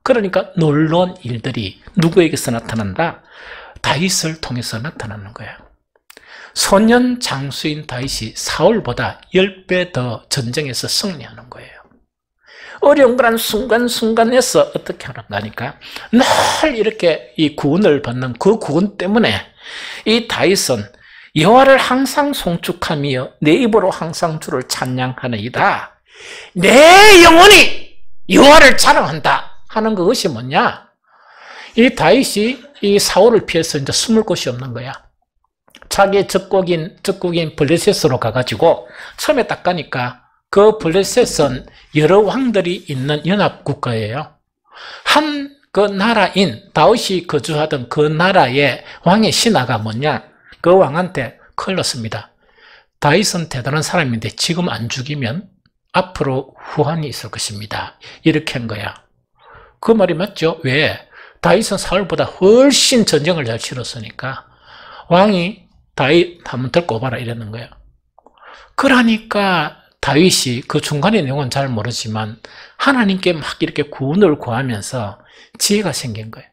그러니까 놀라운 일들이 누구에게서 나타난다? 다윗을 통해서 나타나는 거야. 소년 장수인 다윗이 사울보다 10배 더 전쟁에서 승리하는 거예요. 어려운 그런 순간순간에서 어떻게 하는가니까 늘 이렇게 이 구원을 받는 그 구원 때문에 이 다윗은 여호와를 항상 송축하며 내 입으로 항상 주를 찬양하나이다. 내 영혼이 여호와를 자랑한다 하는 그것이 뭐냐? 이 다윗이 이 사울을 피해서 이제 숨을 곳이 없는 거야. 자기의 적국인 블레셋으로 가가지고 처음에 딱 가니까 그 블레셋은 여러 왕들이 있는 연합국가예요. 한 그 나라인 다윗이 거주하던 그 나라의 왕의 신하가 뭐냐? 그 왕한테 큰일 났습니다. 다윗은 대단한 사람인데 지금 안 죽이면 앞으로 후환이 있을 것입니다. 이렇게 한 거야. 그 말이 맞죠? 왜? 다윗은 사울보다 훨씬 전쟁을 잘 치렀으니까 왕이 다윗 한번 데리고 오봐라 이랬는 거예요. 그러니까 다윗이 그 중간의 내용은 잘 모르지만 하나님께 막 이렇게 구원을 구하면서 지혜가 생긴 거예요.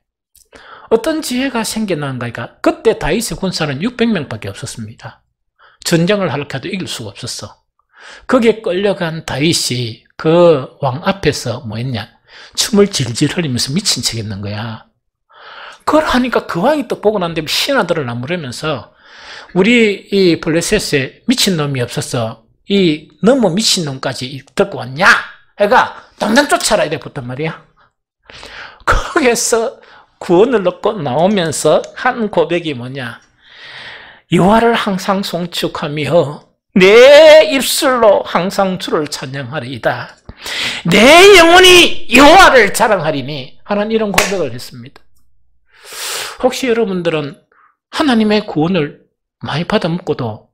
어떤 지혜가 생겨난가? 그때 다윗의 군사는 600명밖에 없었습니다. 전쟁을 하려고 해도 이길 수가 없었어. 거기에 끌려간 다윗이 그 왕 앞에서 뭐 했냐? 춤을 질질 흘리면서 미친 척 했는 거야. 그걸 하니까 그 왕이 또 보고 난 다음에 신하들을 나무르면서 우리 이 블레셋에 미친놈이 없어서 이 너무 미친놈까지 데리고 왔냐? 해가 당장 쫓아라 이래 붙단 말이야. 거기에서 구원을 얻고 나오면서 한 고백이 뭐냐? 여호와를 항상 송축하며 내 입술로 항상 주를 찬양하리이다. 내 영혼이 여호와를 자랑하리니 하는 이런 고백을 했습니다. 혹시 여러분들은 하나님의 구원을 많이 받아 먹고도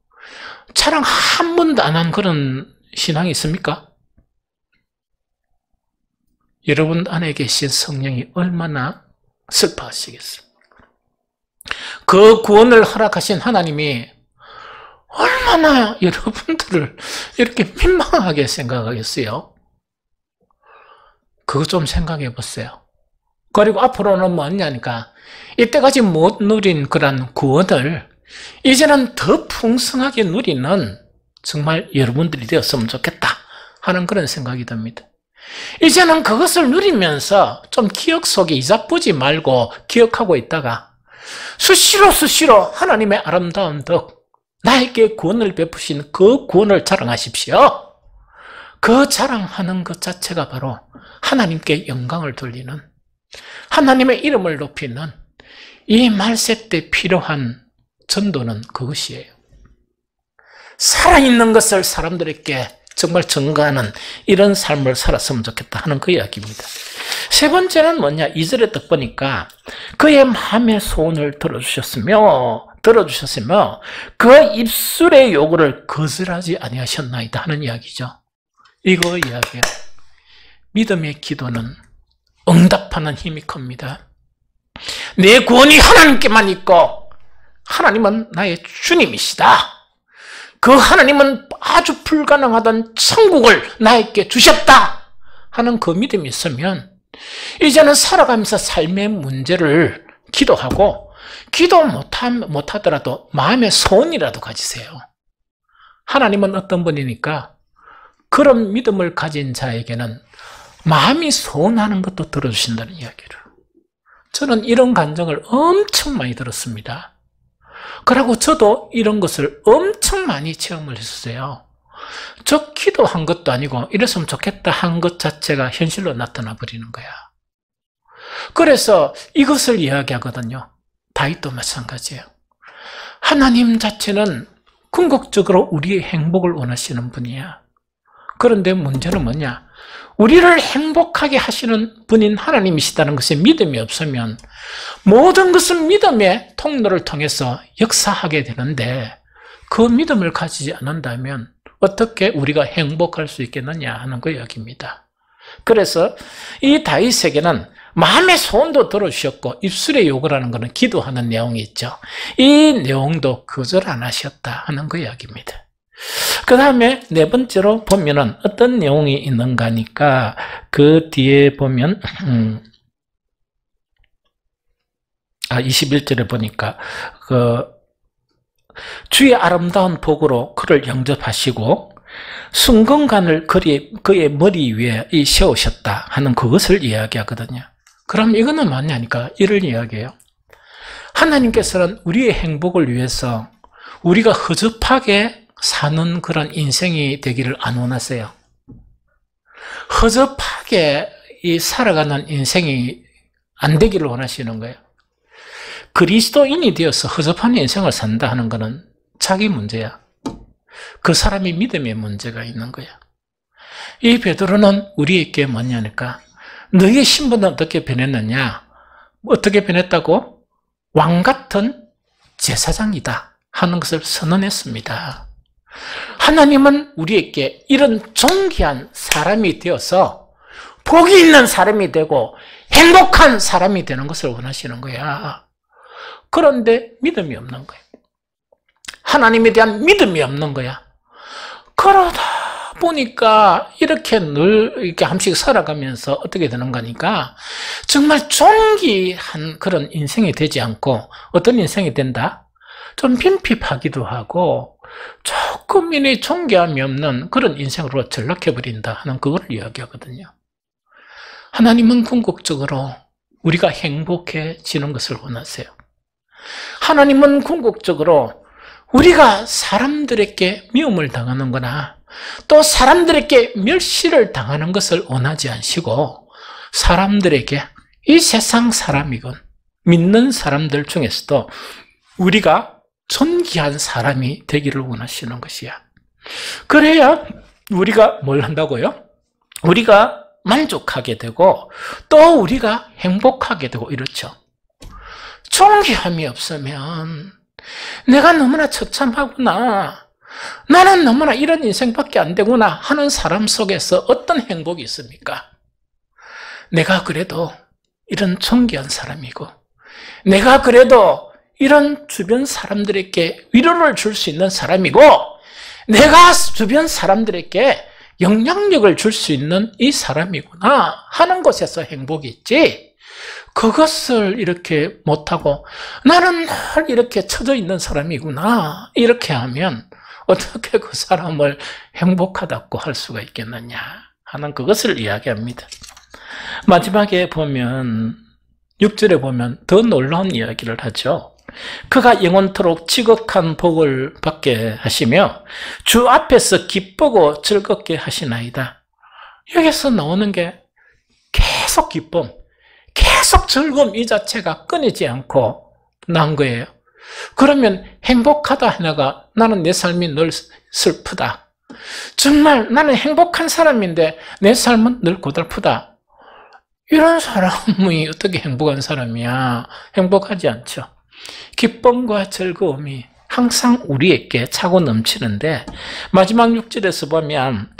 자랑 한 번도 안 한 그런 신앙이 있습니까? 여러분 안에 계신 성령이 얼마나 슬퍼하시겠어요? 그 구원을 허락하신 하나님이 얼마나 여러분들을 이렇게 민망하게 생각하겠어요? 그거 좀 생각해 보세요. 그리고 앞으로는 뭐냐니까 이때까지 못 누린 그런 구원을 이제는 더 풍성하게 누리는 정말 여러분들이 되었으면 좋겠다 하는 그런 생각이 듭니다. 이제는 그것을 누리면서 좀 기억 속에 이자쁘지 말고 기억하고 있다가 수시로 하나님의 아름다운 덕, 나에게 구원을 베푸신 그 구원을 자랑하십시오. 그 자랑하는 것 자체가 바로 하나님께 영광을 돌리는, 하나님의 이름을 높이는 이 말세 때 필요한 전도는 그것이에요. 살아있는 것을 사람들에게 정말 증거하는 이런 삶을 살았으면 좋겠다 하는 그 이야기입니다. 세 번째는 뭐냐? 2절에 딱 보니까 그의 마음의 소원을 들어주셨으며 그 입술의 요구를 거절하지 아니하셨나이다 하는 이야기죠. 이거 이야기예요. 믿음의 기도는 응답하는 힘이 큽니다. 내 구원이 하나님께만 있고 하나님은 나의 주님이시다. 그 하나님은 아주 불가능하던 천국을 나에게 주셨다 하는 그 믿음이 있으면 이제는 살아가면서 삶의 문제를 기도하고 기도 못하더라도 마음의 소원이라도 가지세요. 하나님은 어떤 분이니까 그런 믿음을 가진 자에게는 마음이 소원하는 것도 들어주신다는 이야기를. 저는 이런 감정을 엄청 많이 들었습니다. 그리고 저도 이런 것을 엄청 많이 체험을 했었어요. 저 기도한 것도 아니고 이랬으면 좋겠다 한 것 자체가 현실로 나타나 버리는 거야. 그래서 이것을 이야기하거든요. 다윗도 마찬가지예요. 하나님 자체는 궁극적으로 우리의 행복을 원하시는 분이야. 그런데 문제는 뭐냐? 우리를 행복하게 하시는 분인 하나님이시다는 것에 믿음이 없으면 모든 것은 믿음의 통로를 통해서 역사하게 되는데 그 믿음을 가지지 않는다면 어떻게 우리가 행복할 수 있겠느냐 하는 그 이야기입니다. 그래서 이 다윗에게는 마음의 소원도 들어주셨고 입술의 요구라는 것은 기도하는 내용이 있죠. 이 내용도 거절 안 하셨다 하는 그 이야기입니다. 그 다음에 네 번째로 보면은 어떤 내용이 있는가 하니까 그 뒤에 보면 21절에 보니까 주의 아름다운 복으로 그를 영접하시고 순금관을 그의 머리 위에 세우셨다 하는 그것을 이야기하거든요. 그럼 이거는 뭐냐니까 이를 이야기해요. 하나님께서는 우리의 행복을 위해서 우리가 허접하게 사는 그런 인생이 되기를 안 원하세요. 허접하게 살아가는 인생이 안 되기를 원하시는 거예요. 그리스도인이 되어서 허접한 인생을 산다 하는 것은 자기 문제야. 그 사람이 믿음의 문제가 있는 거야. 이 베드로는 우리에게 뭐냐니까 너희의 신분은 어떻게 변했느냐? 어떻게 변했다고? 왕 같은 제사장이다 하는 것을 선언했습니다. 하나님은 우리에게 이런 존귀한 사람이 되어서 복이 있는 사람이 되고 행복한 사람이 되는 것을 원하시는 거야. 그런데 믿음이 없는 거야. 하나님에 대한 믿음이 없는 거야. 그러다 보니까 이렇게 늘 이렇게 한씩 살아가면서 어떻게 되는 거니까 정말 존귀한 그런 인생이 되지 않고 어떤 인생이 된다? 좀 빈핍하기도 하고 조금이니 존귀함이 없는 그런 인생으로 전락해버린다 하는 그걸 이야기하거든요. 하나님은 궁극적으로 우리가 행복해지는 것을 원하세요. 하나님은 궁극적으로 우리가 사람들에게 미움을 당하는 거나 또 사람들에게 멸시를 당하는 것을 원하지 않으시고 사람들에게 이 세상 사람이건 믿는 사람들 중에서도 우리가 존귀한 사람이 되기를 원하시는 것이야. 그래야 우리가 뭘 한다고요? 우리가 만족하게 되고 또 우리가 행복하게 되고 이렇죠. 존귀함이 없으면 내가 너무나 처참하구나, 나는 너무나 이런 인생밖에 안 되구나 하는 사람 속에서 어떤 행복이 있습니까? 내가 그래도 이런 존귀한 사람이고, 내가 그래도 이런 주변 사람들에게 위로를 줄 수 있는 사람이고, 내가 주변 사람들에게 영향력을 줄 수 있는 이 사람이구나 하는 것에서 행복이 있지, 그것을 이렇게 못하고 나는 늘 이렇게 처져 있는 사람이구나 이렇게 하면 어떻게 그 사람을 행복하다고 할 수가 있겠느냐 하는 그것을 이야기합니다. 마지막에 보면 6절에 보면 더 놀라운 이야기를 하죠. 그가 영원토록 지극한 복을 받게 하시며 주 앞에서 기쁘고 즐겁게 하시나이다. 여기서 나오는 게 계속 기쁨, 계속 즐거움 이 자체가 끊이지 않고 난 거예요. 그러면 행복하다 하나가 나는 내 삶이 늘 슬프다. 정말 나는 행복한 사람인데 내 삶은 늘 고달프다. 이런 사람이 어떻게 행복한 사람이야? 행복하지 않죠. 기쁨과 즐거움이 항상 우리에게 차고 넘치는데 마지막 6절에서 보면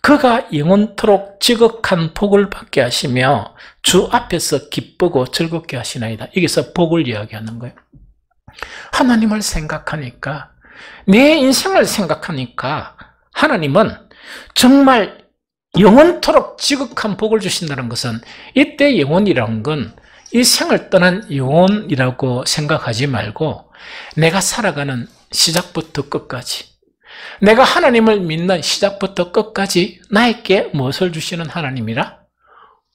그가 영원토록 지극한 복을 받게 하시며 주 앞에서 기쁘고 즐겁게 하시나이다. 여기서 복을 이야기하는 거예요. 하나님을 생각하니까, 내 인생을 생각하니까 하나님은 정말 영원토록 지극한 복을 주신다는 것은, 이때 영원이라는 건 이 생을 떠난 영혼이라고 생각하지 말고 내가 살아가는 시작부터 끝까지, 내가 하나님을 믿는 시작부터 끝까지 나에게 무엇을 주시는 하나님이라?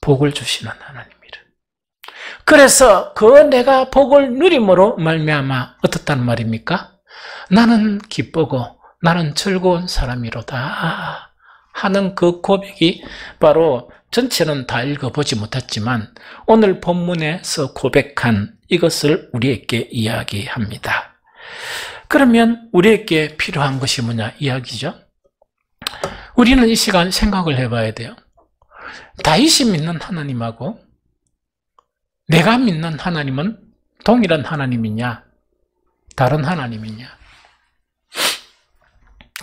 복을 주시는 하나님이라. 그래서 그 내가 복을 누림으로 말미암아 어떻다는 말입니까? 나는 기쁘고 나는 즐거운 사람이로다 하는 그 고백이 바로, 전체는 다 읽어보지 못했지만 오늘 본문에서 고백한 이것을 우리에게 이야기합니다. 그러면 우리에게 필요한 것이 뭐냐 이야기죠. 우리는 이 시간 생각을 해봐야 돼요. 다윗이 믿는 하나님하고 내가 믿는 하나님은 동일한 하나님이냐 다른 하나님이냐,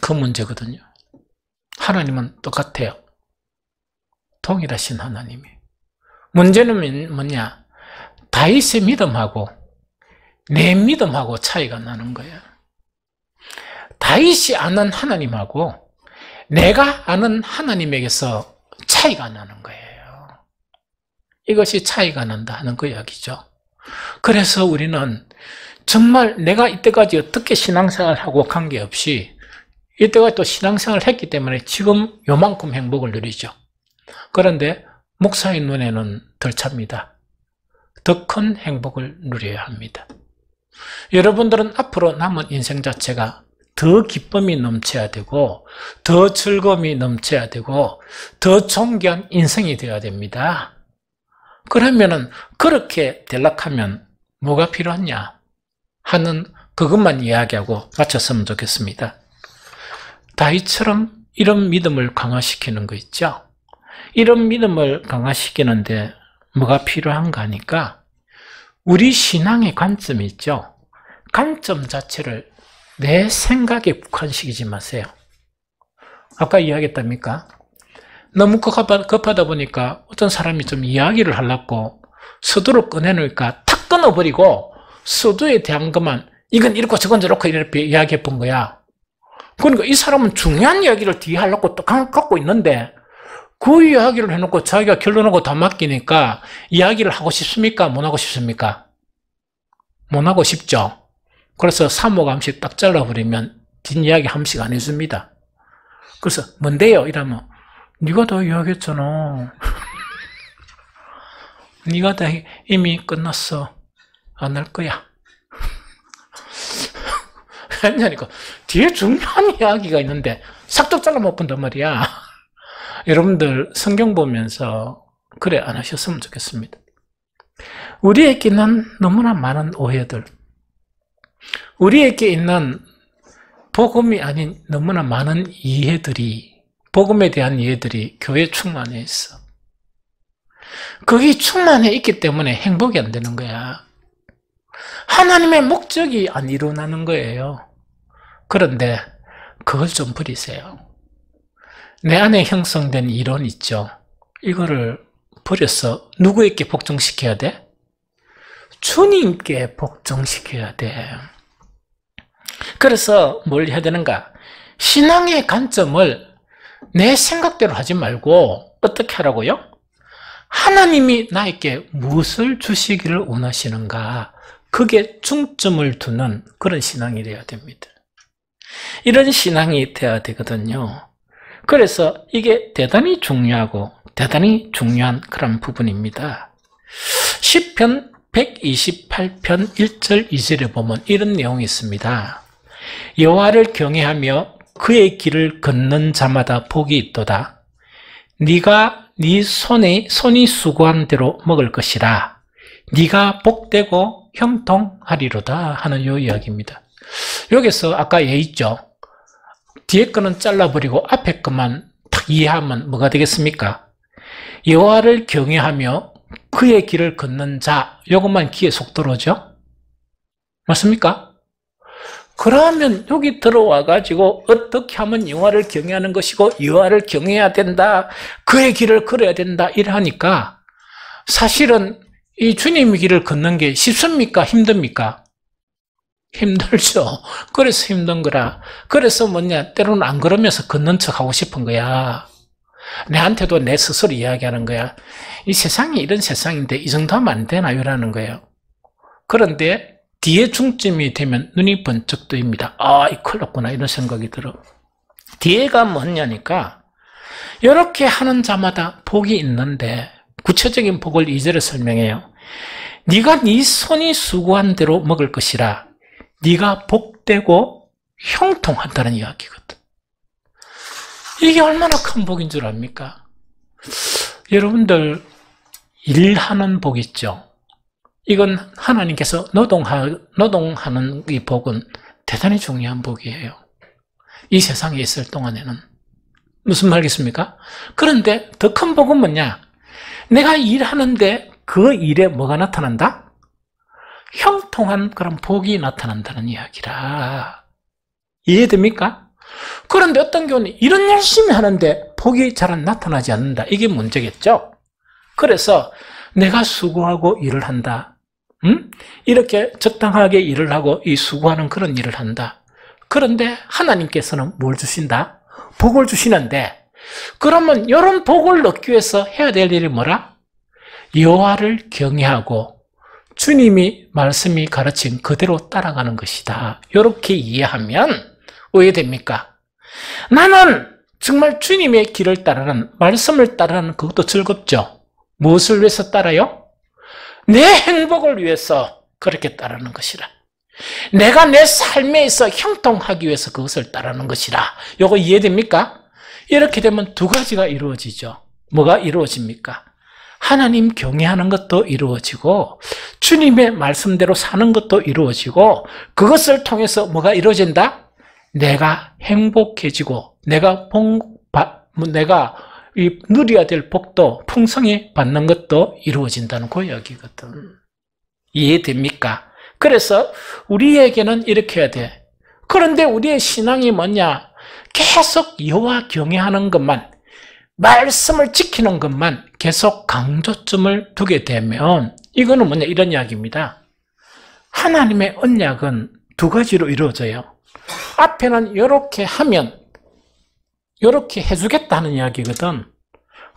그 문제거든요. 하나님은 똑같아요. 동일하신 하나님이. 문제는 뭐냐? 다윗의 믿음하고 내 믿음하고 차이가 나는 거예요. 다윗이 아는 하나님하고 내가 아는 하나님에게서 차이가 나는 거예요. 이것이 차이가 난다 하는 그 이야기죠. 그래서 우리는 정말 내가 이때까지 어떻게 신앙생활을 하고 관계없이 이때까지 또 신앙생활을 했기 때문에 지금 요만큼 행복을 누리죠. 그런데 목사의 눈에는 덜 찹니다. 더 큰 행복을 누려야 합니다. 여러분들은 앞으로 남은 인생 자체가 더 기쁨이 넘쳐야 되고 더 즐거움이 넘쳐야 되고 더 존귀한 인생이 되어야 됩니다. 그러면은 그렇게 되려면 뭐가 필요하냐 하는 그것만 이야기하고 마쳤으면 좋겠습니다. 다윗처럼 이런 믿음을 강화시키는 거 있죠. 이런 믿음을 강화시키는데 뭐가 필요한가 하니까 우리 신앙의 관점이 있죠. 관점 자체를 내 생각에 국한시키지 마세요. 아까 이야기했답니까? 너무 급하다 보니까 어떤 사람이 좀 이야기를 하려고 서두를 꺼내놓으니까 탁 끊어버리고 서두에 대한 것만 이건 이렇고 저건 저렇고 이렇게 이야기해 본 거야. 그러니까 이 사람은 중요한 이야기를 뒤에 하려고 또 갖고 있는데 그 이야기를 해놓고 자기가 결론하고 다 맡기니까 이야기를 하고 싶습니까? 못 하고 싶습니까? 못 하고 싶죠. 그래서 3호 감씩 딱 잘라버리면 뒷이야기 함씩 안 해줍니다. 그래서 뭔데요? 이러면 네가 다 이야기했잖아. 네가 다 이미 끝났어. 안 할 거야. 왜냐니까 뒤에 중요한 이야기가 있는데 싹둑 잘라 못 본단 말이야. 여러분들 성경 보면서 그래 안 하셨으면 좋겠습니다. 우리에게 있는 너무나 많은 오해들, 우리에게 있는 복음이 아닌 너무나 많은 이해들이, 복음에 대한 이해들이 교회 충만해 있어. 거기 충만해 있기 때문에 행복이 안 되는 거야. 하나님의 목적이 안 일어나는 거예요. 그런데 그걸 좀 버리세요. 내 안에 형성된 이론 있죠. 이거를 버려서 누구에게 복종시켜야 돼? 주님께 복종시켜야 돼. 그래서 뭘 해야 되는가? 신앙의 관점을 내 생각대로 하지 말고 어떻게 하라고요? 하나님이 나에게 무엇을 주시기를 원하시는가? 그게 중점을 두는 그런 신앙이 되어야 됩니다. 이런 신앙이 되어야 되거든요. 그래서 이게 대단히 중요하고 대단히 중요한 그런 부분입니다. 시편 128편 1절 2절에 보면 이런 내용이 있습니다. 여호와를 경외하며 그의 길을 걷는 자마다 복이 있도다. 네가 네 손이 수고한 대로 먹을 것이라. 네가 복되고 형통하리로다 하는 요 이야기입니다. 여기서 아까 예 있죠. 뒤에 거는 잘라버리고 앞에 것만 딱 이해하면 뭐가 되겠습니까? 여호와를 경외하며 그의 길을 걷는 자, 요것만 귀에 속 들어오죠? 맞습니까? 그러면 여기 들어와가지고 어떻게 하면 여호와를 경외하는 것이고 여호와를 경외해야 된다, 그의 길을 걸어야 된다 이러니까 사실은 이 주님의 길을 걷는 게 쉽습니까? 힘듭니까? 힘들죠. 그래서 힘든 거라. 그래서 뭐냐, 때로는 안 걸으면서 걷는 척 하고 싶은 거야. 내한테도 내 스스로 이야기하는 거야. 이 세상이 이런 세상인데 이 정도 하면 안 되나요? 라는 거예요. 그런데 뒤에 중점이 되면 눈이 번쩍 뜨입니다. 아, 이 큰일 났구나 이런 생각이 들어. 뒤에가 뭐냐니까 이렇게 하는 자마다 복이 있는데 구체적인 복을 2절에 설명해요. 네가 네 손이 수고한 대로 먹을 것이라. 네가 복되고 형통한다는 이야기거든. 이게 얼마나 큰 복인 줄 압니까? 여러분들 일하는 복 있죠? 이건 하나님께서 노동하는 이 복은 대단히 중요한 복이에요. 이 세상에 있을 동안에는. 무슨 말이겠습니까? 그런데 더 큰 복은 뭐냐? 내가 일하는데 그 일에 뭐가 나타난다? 형통한 그런 복이 나타난다는 이야기라. 이해됩니까? 그런데 어떤 경우는 일은 열심히 하는데 복이 잘 안 나타나지 않는다. 이게 문제겠죠? 그래서 내가 수고하고 일을 한다. 이렇게 적당하게 일을 하고 이 수고하는 그런 일을 한다. 그런데 하나님께서는 뭘 주신다? 복을 주시는데 그러면 이런 복을 얻기 위해서 해야 될 일이 뭐라? 여호와를 경외하고 주님이 말씀이 가르친 그대로 따라가는 것이다. 이렇게 이해하면 왜 됩니까? 나는 정말 주님의 길을 따르는, 말씀을 따르는 그것도 즐겁죠. 무엇을 위해서 따라요? 내 행복을 위해서 그렇게 따르는 것이라. 내가 내 삶에 있어 형통하기 위해서 그것을 따르는 것이라. 이거 이해됩니까? 이렇게 되면 두 가지가 이루어지죠. 뭐가 이루어집니까? 하나님 경외하는 것도 이루어지고 주님의 말씀대로 사는 것도 이루어지고 그것을 통해서 뭐가 이루어진다? 내가 행복해지고 내가 이 누려야 될 복도 풍성히 받는 것도 이루어진다는 그 이야기거든. 이해됩니까? 그래서 우리에게는 이렇게 해야 돼. 그런데 우리의 신앙이 뭐냐? 계속 여호와 경외하는 것만, 말씀을 지키는 것만 계속 강조점을 두게 되면 이거는 뭐냐? 이런 이야기입니다. 하나님의 언약은 두 가지로 이루어져요. 앞에는 이렇게 하면 이렇게 해주겠다는 이야기거든.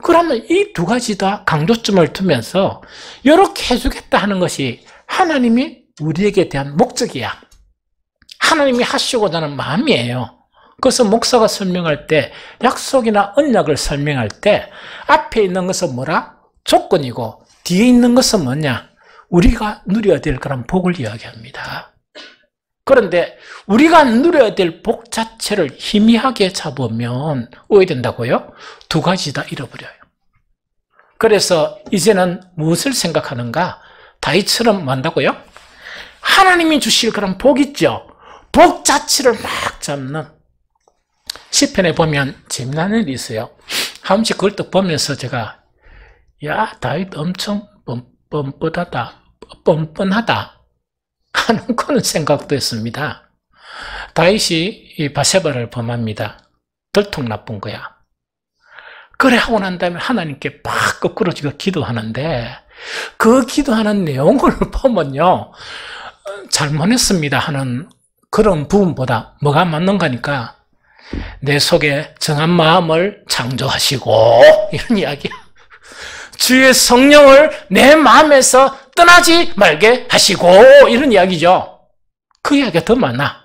그러면 이 두 가지 다 강조점을 두면서 이렇게 해주겠다 하는 것이 하나님이 우리에게 대한 목적이야. 하나님이 하시고자 하는 마음이에요. 그래서 목사가 설명할 때 약속이나 언약을 설명할 때 앞에 있는 것은 뭐라? 조건이고 뒤에 있는 것은 뭐냐? 우리가 누려야 될 그런 복을 이야기합니다. 그런데 우리가 누려야 될 복 자체를 희미하게 잡으면 오해된다고요? 두 가지 다 잃어버려요. 그래서 이제는 무엇을 생각하는가? 다윗처럼 뭐 한다고요? 하나님이 주실 그런 복 있죠? 복 자체를 막 잡는. 시편에 보면 재미난 일이 있어요. 한 번씩 그걸 또 보면서 제가 야, 다윗 엄청 뻔뻔하다 하는 그런 생각도 했습니다. 다윗이 이 바세바를 범합니다. 들통 나쁜 거야. 그래 하고 난 다음에 하나님께 팍 거꾸로 지가 기도하는데 그 기도하는 내용을 보면요. 잘못했습니다 하는 그런 부분보다 뭐가 맞는가니까 내 속에 정한 마음을 창조하시고 이런 이야기야. 주의 성령을 내 마음에서 떠나지 말게 하시고 이런 이야기죠. 그 이야기가 더 많아.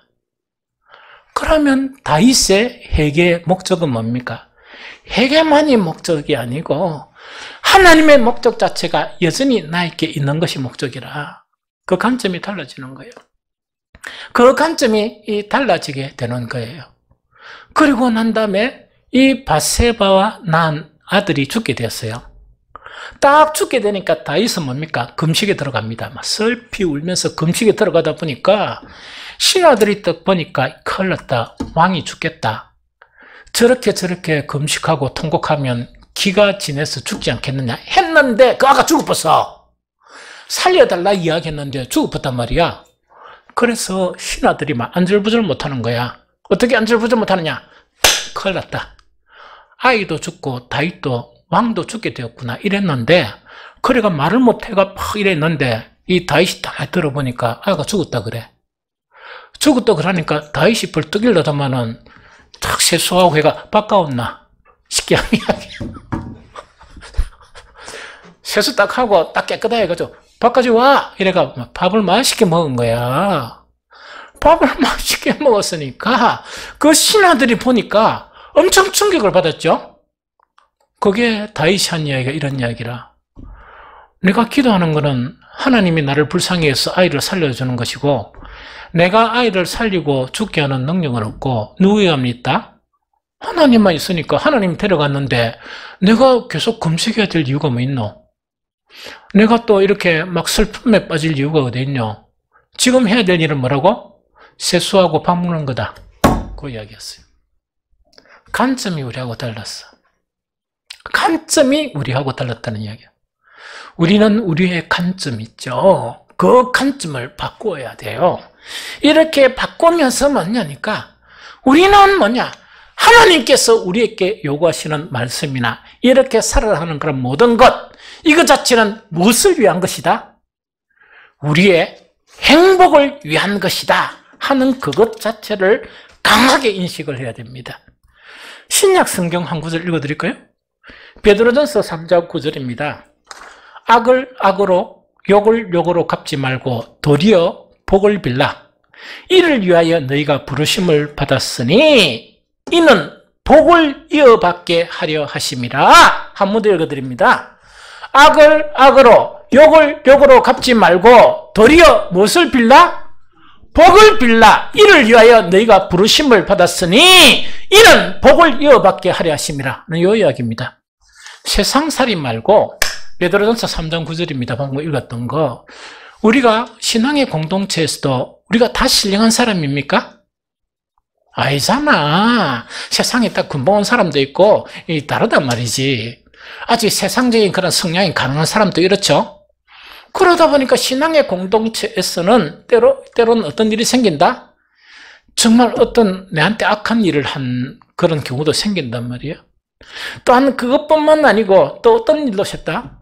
그러면 다윗의 회개의 목적은 뭡니까? 회개만이 목적이 아니고 하나님의 목적 자체가 여전히 나에게 있는 것이 목적이라 그 관점이 달라지는 거예요. 그 관점이 달라지게 되는 거예요. 그리고 난 다음에 이 밧세바와 낳은 아들이 죽게 되었어요. 딱 죽게 되니까 다윗은 뭡니까? 금식에 들어갑니다. 막 슬피 울면서 금식에 들어가다 보니까 신하들이 딱 보니까 큰일 났다. 왕이 죽겠다. 저렇게 금식하고 통곡하면 기가 지내서 죽지 않겠느냐 했는데 그 아가 죽어버렸어. 살려달라 이야기했는데 죽어버렸단 말이야. 그래서 신하들이 막 안절부절 못하는 거야. 어떻게 안절부절 못하느냐? 큰일 났다. 아이도 죽고 다윗도 왕도 죽게 되었구나 이랬는데 그래가 말을 못해가 팍 이랬는데 이 다윗이 딱 들어보니까 아이가 죽었다 그래. 죽었다 그러니까 다윗이 벌떡 일어나더만은 탁 세수하고 해가 바꿔온나 쉽게 하면 세수 딱 하고 딱 깨끗하게 해가지고 밥까지 와 이래가 밥을 맛있게 먹은 거야. 밥을 맛있게 먹었으니까 그 신하들이 보니까 엄청 충격을 받았죠. 그게 다윗이 한 이야기가 이런 이야기라. 내가 기도하는 것은 하나님이 나를 불쌍히 해서 아이를 살려주는 것이고 내가 아이를 살리고 죽게 하는 능력은 없고 누구의 감이 있다? 하나님만 있으니까 하나님 데려갔는데 내가 계속 금식해야 될 이유가 뭐 있노? 내가 또 이렇게 막 슬픔에 빠질 이유가 어디 있노? 지금 해야 될 일은 뭐라고? 세수하고 밥 먹는 거다. 그 이야기였어요. 관점이 우리하고 달랐어. 관점이 우리하고 달랐다는 이야기야. 우리는 우리의 관점 있죠. 그 관점을 바꾸어야 돼요. 이렇게 바꾸면서 뭐냐니까 우리는 뭐냐? 하나님께서 우리에게 요구하시는 말씀이나 이렇게 살아야 하는 그런 모든 것 이거 자체는 무엇을 위한 것이다? 우리의 행복을 위한 것이다 하는 그것 자체를 강하게 인식을 해야 됩니다. 신약 성경 한 구절 읽어드릴까요? 베드로전서 3장 9절입니다. 악을 악으로 욕을 욕으로 갚지 말고 도리어 복을 빌라. 이를 위하여 너희가 부르심을 받았으니 이는 복을 이어받게 하려 하심이라. 한 번 더 읽어드립니다. 악을 악으로 욕을 욕으로 갚지 말고 도리어 무엇을 빌라? 복을 빌라. 이를 위하여 너희가 부르심을 받았으니 이는 복을 이어받게 하려 하심이라. 이 이야기입니다. 세상살이 말고 베드로전서 3장 9절입니다. 방금 읽었던 거. 우리가 신앙의 공동체에서도 우리가 다 신령한 사람입니까? 아니잖아. 세상에 딱 근본 온 사람도 있고 다르단 말이지. 아직 세상적인 그런 성향이 가능한 사람도 이렇죠. 그러다 보니까 신앙의 공동체에서는 때로는 어떤 일이 생긴다? 정말 어떤 내한테 악한 일을 한 그런 경우도 생긴단 말이에요. 또한 그것뿐만 아니고 또 어떤 일도 있었다?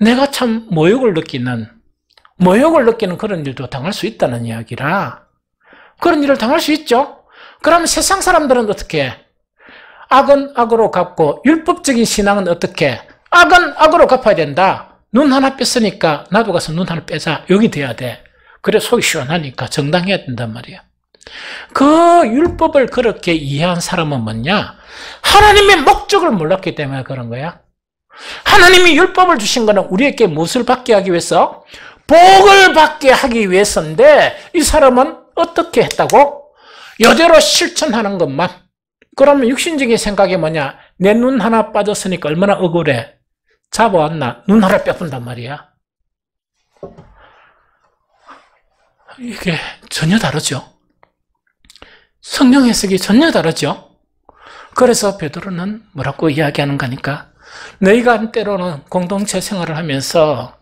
내가 참 모욕을 느끼는 그런 일도 당할 수 있다는 이야기라. 그런 일을 당할 수 있죠. 그러면 세상 사람들은 어떻게 해? 악은 악으로 갚고 율법적인 신앙은 어떻게? 악은 악으로 갚아야 된다. 눈 하나 뺐으니까 나도 가서 눈 하나 빼자. 여기 돼야 돼. 그래 속이 시원하니까 정당해야 된단 말이야. 그 율법을 그렇게 이해한 사람은 뭐냐? 하나님의 목적을 몰랐기 때문에 그런 거야. 하나님이 율법을 주신 거는 우리에게 무엇을 받게 하기 위해서? 복을 받게 하기 위해서인데 이 사람은 어떻게 했다고? 이대로 실천하는 것만. 그러면 육신적인 생각이 뭐냐? 내 눈 하나 빠졌으니까 얼마나 억울해. 잡아왔나? 눈 하나 빼본단 말이야. 이게 전혀 다르죠. 성령 해석이 전혀 다르죠. 그래서 베드로는 뭐라고 이야기하는 거니까 너희가 때로는 공동체 생활을 하면서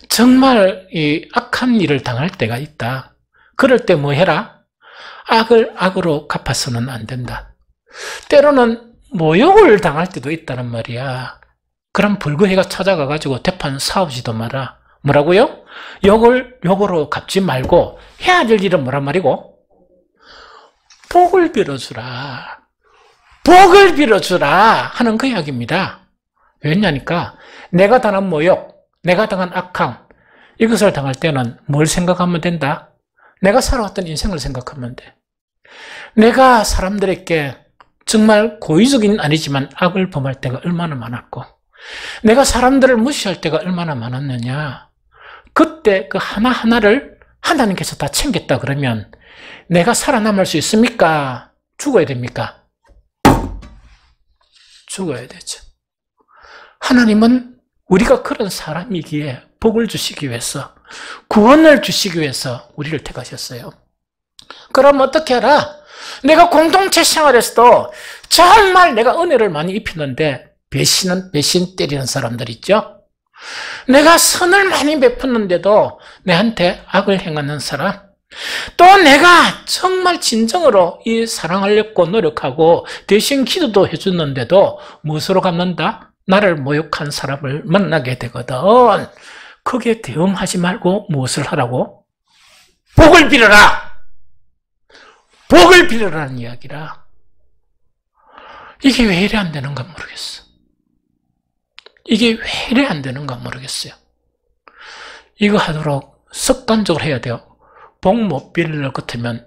정말 이 악한 일을 당할 때가 있다. 그럴 때 뭐 해라? 악을 악으로 갚아서는 안 된다. 때로는 모욕을 당할 때도 있다는 말이야. 그럼 불구해가 찾아가가지고 대판 싸우지도 마라. 뭐라고요? 욕으로 갚지 말고 해야 될 일은 뭐란 말이고? 복을 빌어주라. 복을 빌어주라 하는 그 이야기입니다. 왜냐니까 내가 당한 모욕, 내가 당한 악함, 이것을 당할 때는 뭘 생각하면 된다? 내가 살아왔던 인생을 생각하면 돼. 내가 사람들에게 정말 고의적인 아니지만 악을 범할 때가 얼마나 많았고, 내가 사람들을 무시할 때가 얼마나 많았느냐. 그때 그 하나하나를 하나님께서 다 챙겼다 그러면 내가 살아남을 수 있습니까? 죽어야 됩니까? 죽어야 되죠. 하나님은 우리가 그런 사람이기에 복을 주시기 위해서, 구원을 주시기 위해서 우리를 택하셨어요. 그럼 어떻게 하라? 내가 공동체 생활에서도 정말 내가 은혜를 많이 입히는데 배신 때리는 사람들 있죠? 내가 선을 많이 베푸는데도 내한테 악을 행하는 사람, 또 내가 정말 진정으로 이 사랑하려고 노력하고 대신 기도도 해주는데도 무엇으로 갚는다? 나를 모욕한 사람을 만나게 되거든. 거기에 대응하지 말고 무엇을 하라고? 복을 빌어라! 복을 빌어라는 이야기라. 이게 왜 이래 안 되는가 모르겠어. 이게 왜 이래 안 되는가 모르겠어요. 이거 하도록 습관적으로 해야 돼요. 복 못 빌릴 것 같으면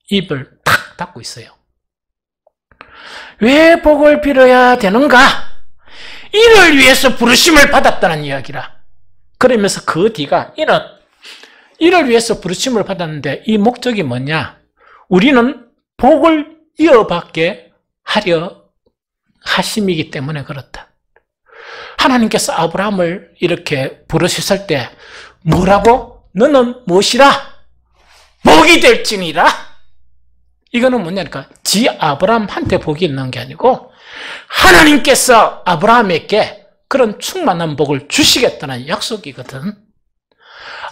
입을 탁 닫고 있어요. 왜 복을 빌어야 되는가? 이를 위해서 부르심을 받았다는 이야기라. 그러면서 그 뒤가 이를 위해서 부르심을 받았는데 이 목적이 뭐냐? 우리는 복을 이어받게 하려 하심이기 때문에 그렇다. 하나님께서 아브라함을 이렇게 부르셨을 때 뭐라고? 너는 무엇이라? 복이 될지니라. 이거는 뭐냐니까 지 아브라함한테 복이 있는 게 아니고 하나님께서 아브라함에게 그런 충만한 복을 주시겠다는 약속이거든.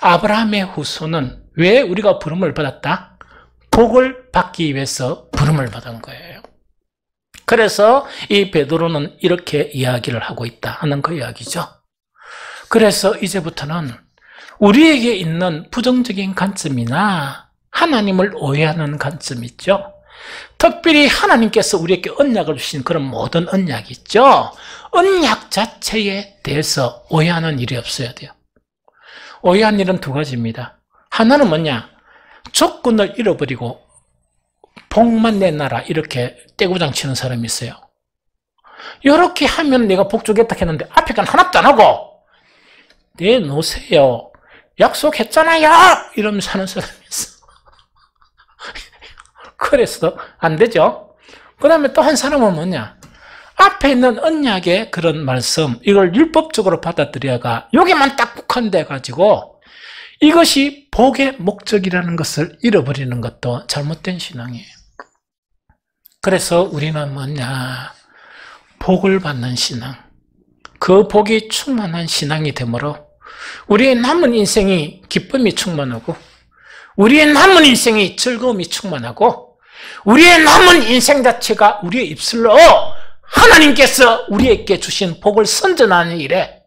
아브라함의 후손은 왜 우리가 부름을 받았다? 복을 받기 위해서 부름을 받은 거예요. 그래서 이 베드로는 이렇게 이야기를 하고 있다 하는 그 이야기죠. 그래서 이제부터는 우리에게 있는 부정적인 관점이나 하나님을 오해하는 관점 있죠. 특별히 하나님께서 우리에게 언약을 주신 그런 모든 언약이 있죠. 언약 자체에 대해서 오해하는 일이 없어야 돼요. 오해한 일은 두 가지입니다. 하나는 뭐냐? 조건을 잃어버리고 복만 내놔라 이렇게 떼구장 치는 사람이 있어요. 이렇게 하면 내가 복 주겠다 했는데 앞에 건 하나도 안 하고 내놓으세요. 약속했잖아요. 이러면서 하는 사람이 있어. 그래서 안 되죠. 그 다음에 또 한 사람은 뭐냐? 앞에 있는 언약의 그런 말씀, 이걸 율법적으로 받아들여가 여기만 딱 국한돼 가지고 이것이 복의 목적이라는 것을 잃어버리는 것도 잘못된 신앙이에요. 그래서 우리는 뭐냐? 복을 받는 신앙, 그 복이 충만한 신앙이 되므로 우리의 남은 인생이 기쁨이 충만하고 우리의 남은 인생이 즐거움이 충만하고 우리의 남은 인생 자체가 우리의 입술로 하나님께서 우리에게 주신 복을 선전하는 일에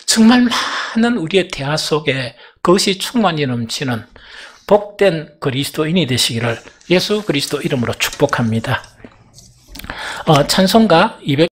정말 많은 우리의 대화 속에 그것이 충만히 넘치는 복된 그리스도인이 되시기를 예수 그리스도 이름으로 축복합니다. 찬송가 200